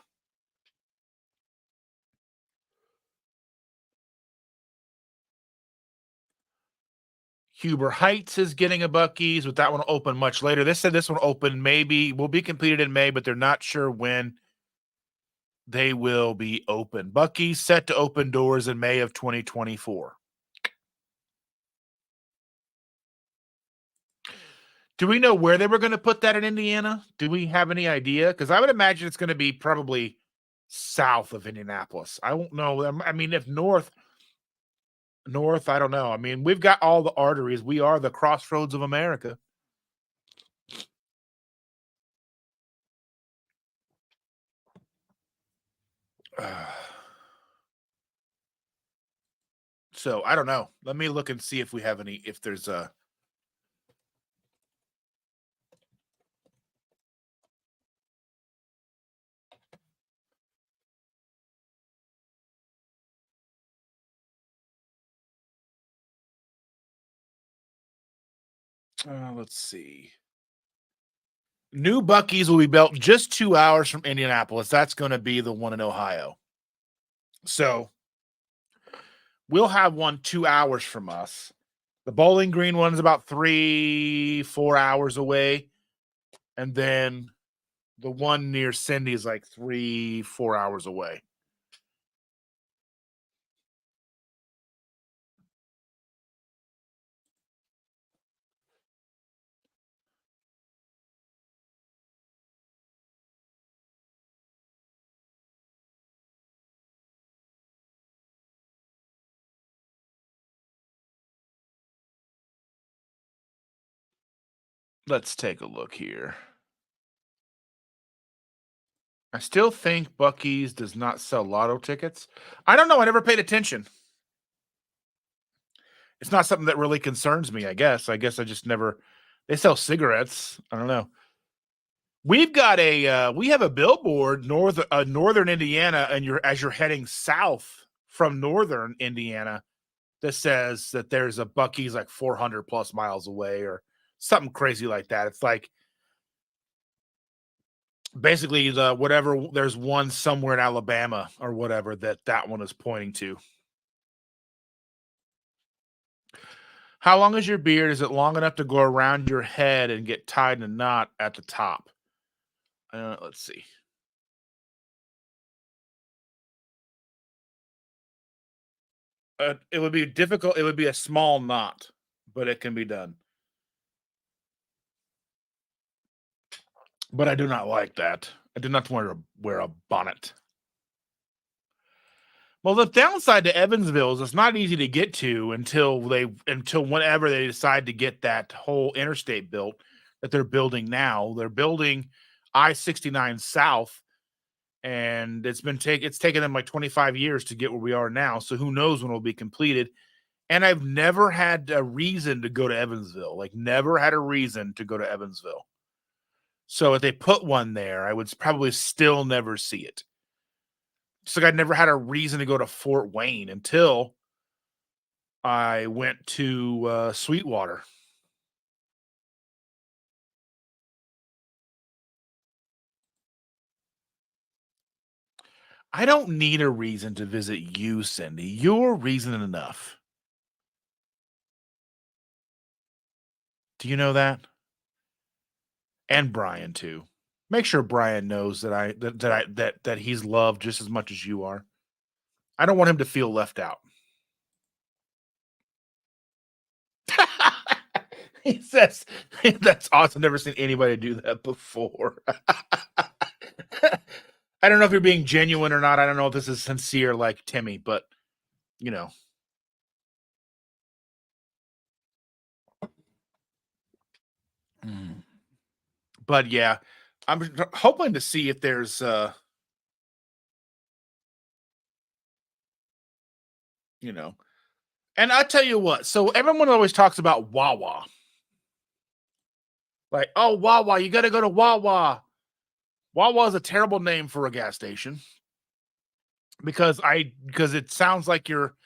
Huber Heights is getting a Bucky's, but that one will open much later. This said this one open will be completed in May, but they're not sure when they will be open. Bucky's set to open doors in May of 2024. Do we know where they were going to put that in Indiana? Do we have any idea? Because I would imagine it's going to be probably south of Indianapolis. I won't know. I mean, if north, I don't know. I mean, we've got all the arteries. We are the crossroads of America. So I don't know. Let me look and see if we have any. If there's a. Let's see. New Bucky's will be built just 2 hours from Indianapolis. That's going to be the one in Ohio. So we'll have one 2 hours from us. The Bowling Green one is about 3-4 hours away. And then the one near Cindy is like 3-4 hours away. Let's take a look here. I still think Bucky's does not sell lotto tickets. I don't know. I never paid attention. It's not something that really concerns me, I guess. I guess I just never. They sell cigarettes. I don't know. We have a billboard northern Indiana, and as you're heading south from northern Indiana, that says that there's a Bucky's like 400 plus miles away or something crazy like that. It's like basically there's one somewhere in Alabama or whatever that one is pointing to. How long is your beard? Is it long enough to go around your head and get tied in a knot at the top? Let's see. It would be difficult. It would be a small knot, but it can be done. But I do not like that. I do not want to wear a bonnet. Well, the downside to Evansville is it's not easy to get to until whenever they decide to get that whole interstate built that they're building now. They're building I-69 South, and it's taken them like 25 years to get where we are now. So who knows when it'll be completed. And I've never had a reason to go to Evansville. Like never had a reason to go to Evansville. So if they put one there, I would probably still never see it. It's like I'd never had a reason to go to Fort Wayne until I went to Sweetwater. I don't need a reason to visit you, Cindy. You're reason enough. Do you know that? And Brian too. Make sure Brian knows that he's loved just as much as you are. I don't want him to feel left out. He says that's awesome. Never seen anybody do that before. I don't know if you're being genuine or not. I don't know if this is sincere like Timmy, but you know. Mm. But yeah, I'm hoping to see if there's you know. And I tell you what, so everyone always talks about WaWa. Like, oh, WaWa, you got to go to WaWa. WaWa is a terrible name for a gas station because it sounds like you're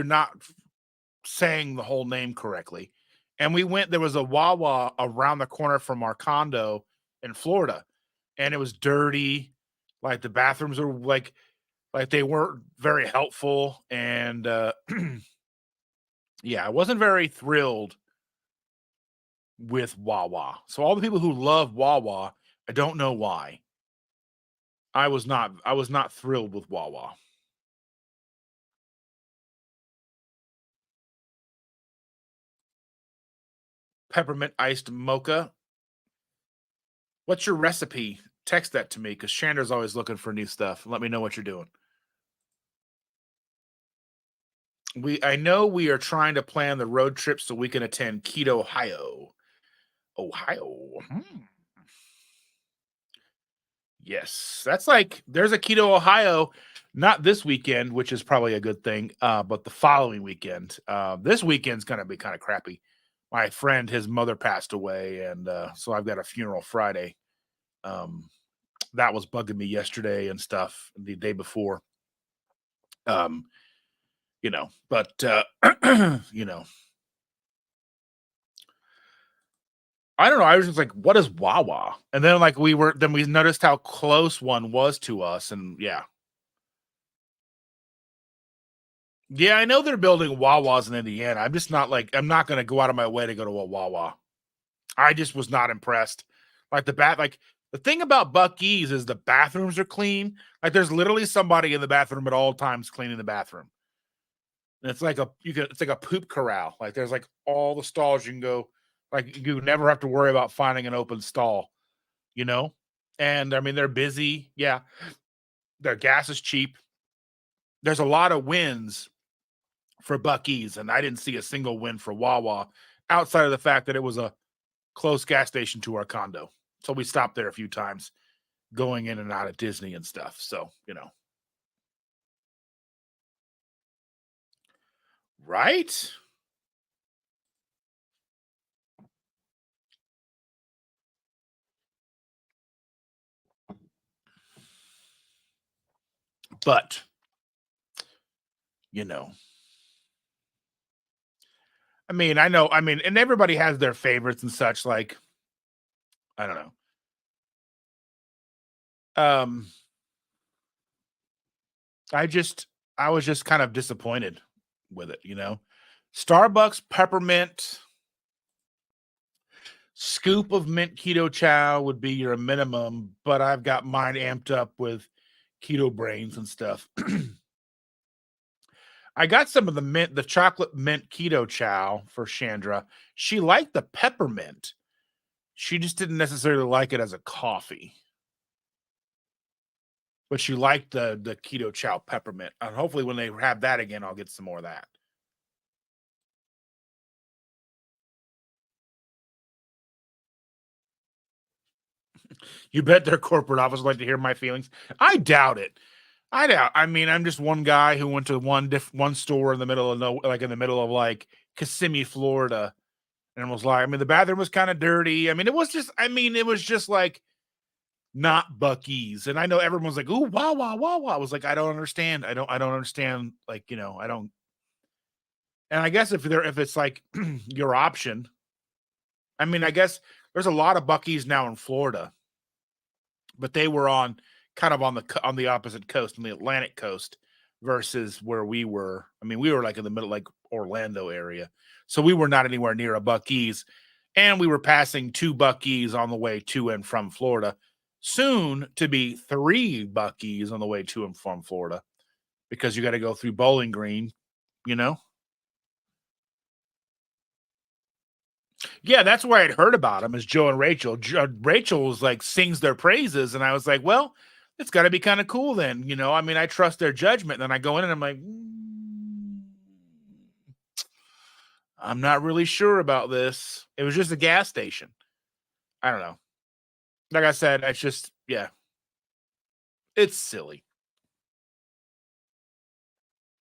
not saying the whole name correctly. And we went, there was a WaWa around the corner from our condo in Florida, and it was dirty. Like the bathrooms were like they weren't very helpful. And yeah, I wasn't very thrilled with WaWa. So all the people who love WaWa, I don't know why. I was not thrilled with WaWa. Peppermint iced mocha. What's your recipe? Text that to me because Chandra's always looking for new stuff. Let me know what you're doing. I know we are trying to plan the road trip so we can attend Keto Ohio. Ohio. Yes. That's like there's a Keto Ohio, not this weekend, which is probably a good thing, but the following weekend. This weekend's gonna be kind of crappy. My friend, his mother passed away, and so I've got a funeral Friday. Um, that was bugging me yesterday and stuff the day before. Um, but you know, I don't know. I was just like, what is WaWa? And then like then we noticed how close one was to us, and yeah. Yeah, I know they're building WaWas in Indiana. I'm not gonna go out of my way to go to a WaWa. I just was not impressed. Like the thing about Buc-ee's is the bathrooms are clean. Like there's literally somebody in the bathroom at all times cleaning the bathroom. And it's like a poop corral. Like there's like all the stalls you can go. Like you never have to worry about finding an open stall, you know? And I mean they're busy. Yeah. Their gas is cheap. There's a lot of wins for Buc-ee's, and I didn't see a single win for WaWa outside of the fact that it was a close gas station to our condo. So we stopped there a few times going in and out of Disney and stuff. So, right? But, you know, I mean, and everybody has their favorites and such. Like, I don't know. Um, I just, I was just kind of disappointed with it. Starbucks peppermint scoop of mint keto chow would be your minimum, but I've got mine amped up with keto brains and stuff. I got some of the chocolate mint keto chow for Chandra. She liked the peppermint. She just didn't necessarily like it as a coffee. But she liked the keto chow peppermint. And hopefully when they have that again, I'll get some more of that. You bet their corporate office would like to hear my feelings. I doubt it. I doubt. I mean, I'm just one guy who went to one store in the middle of in the middle of like Kissimmee, Florida, and was like, I mean, the bathroom was kind of dirty. It was just like not Buc-ee's. And I know everyone's like, ooh, wow, wow, wow, wow. I was like, I don't understand. I don't understand. Like, I don't. And I guess if it's like your option, I mean, I guess there's a lot of Buc-ee's now in Florida, but they were on kind of on the opposite coast, on the Atlantic coast, versus where we were. I mean, we were like in the middle, like Orlando area, so we were not anywhere near a Buc-ee's. And we were passing 2 Bucees on the way to and from Florida. Soon to be 3 Bucees on the way to and from Florida because you got to go through Bowling Green, you know? Yeah, that's where I'd heard about them is Joe and Rachel. Rachel was like sings their praises, and I was like, well, it's got to be kind of cool then, you know. I mean, I trust their judgment. And then I go in and I'm like, I'm not really sure about this. It was just a gas station. I don't know. Like I said, it's just yeah, it's silly.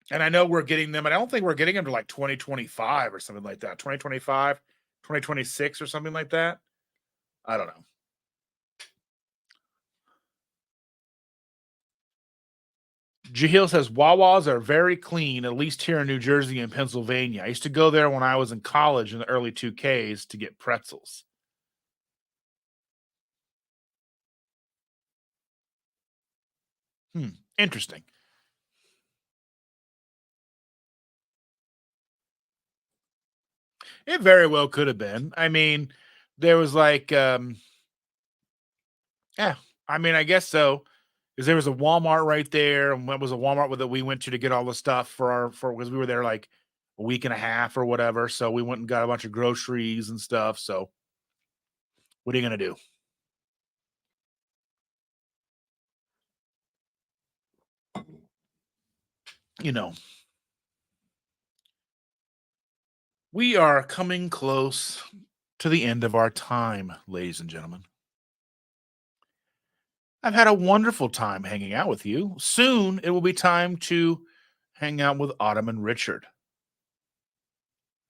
And I know we're getting them, and I don't think we're getting them to like 2025 or something like that. 2025, 2026 or something like that. I don't know. Jahil says Wawas are very clean, at least here in New Jersey and Pennsylvania. I used to go there when I was in college in the early 2Ks to get pretzels. Interesting. It very well could have been. I mean, there was like, yeah, I mean, I guess so. Because there was a Walmart right there, and what was a Walmart that we went to get all the stuff for because we were there like a week and a half or whatever. So we went and got a bunch of groceries and stuff. So what are you gonna do? You know, we are coming close to the end of our time, ladies and gentlemen. I've had a wonderful time hanging out with you. Soon it will be time to hang out with Autumn and Richard.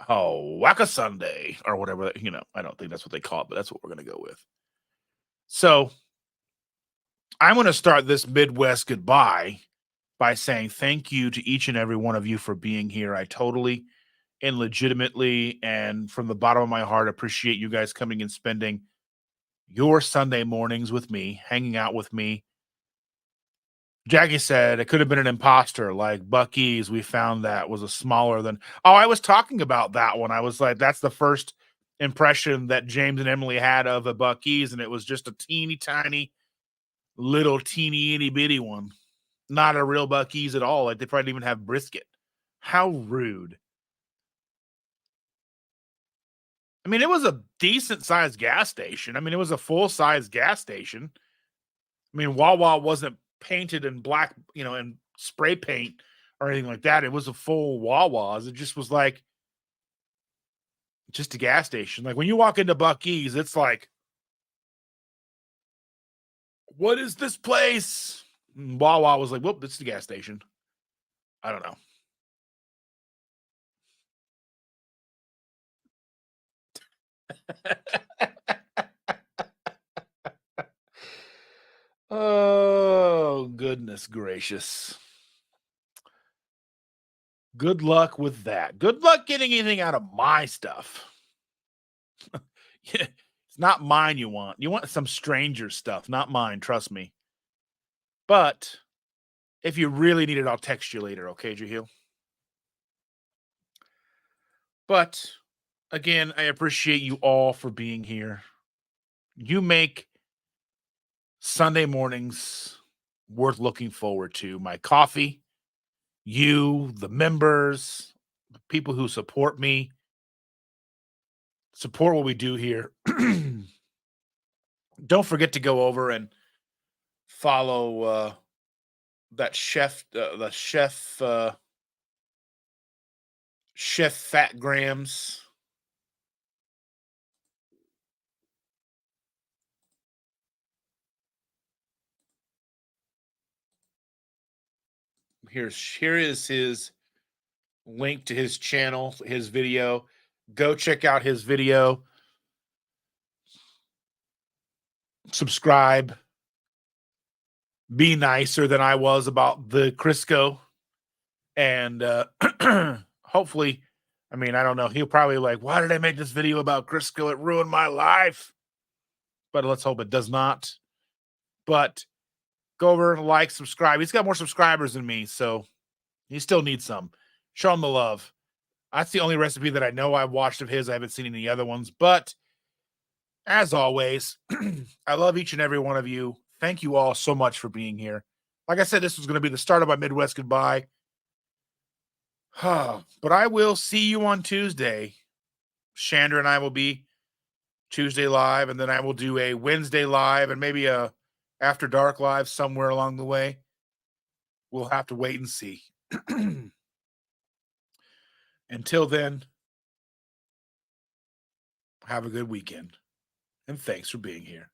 Oh, Wacka Sunday or whatever, you know, I don't think that's what they call it, but that's what we're going to go with. So I'm going to start this Midwest goodbye by saying thank you to each and every one of you for being here. I totally and legitimately and from the bottom of my heart appreciate you guys coming and spending your Sunday mornings with me, hanging out with me. Jackie said it could have been an imposter like Bucky's. We found that was a smaller than. Oh, I was talking about that one. I was like, that's the first impression that James and Emily had of a Bucky's, and it was just a teeny tiny, little teeny itty bitty one. Not a real Bucky's at all. Like they probably didn't even have brisket. How rude. I mean, it was a decent sized gas station. I mean, it was a full size gas station. I mean, WaWa wasn't painted in black, you know, and spray paint or anything like that. It was a full WaWa's. It just was like just a gas station. Like when you walk into Bucky's, it's like, what is this place? And WaWa was like, whoop, it's the gas station. I don't know. Oh, goodness gracious. Good luck with that. Good luck getting anything out of my stuff. Yeah, it's not mine you want. You want some stranger stuff, not mine, trust me. But if you really need it, I'll text you later, okay, Jahil? But again, I appreciate you all for being here. You make Sunday mornings worth looking forward to. My coffee, you, the members, the people who support me, support what we do here. Don't forget to go over and follow that chef Fat Grams. Here is his link to his channel, his video. Go check out his video. Subscribe. Be nicer than I was about the Crisco. And hopefully, I mean, I don't know. He'll probably like, why did I make this video about Crisco? It ruined my life. But let's hope it does not. But go over, like, subscribe. He's got more subscribers than me, so he still needs some. Show him the love. That's the only recipe that I know I've watched of his. I haven't seen any other ones, but As always, I love each and every one of you. Thank you all so much for being here. Like I said, this was going to be the start of my Midwest goodbye. But I will see you on Tuesday. Chandra and I will be Tuesday live, and then I will do a Wednesday live and maybe a after dark live somewhere along the way. We'll have to wait and see. Until then, have a good weekend. And thanks for being here.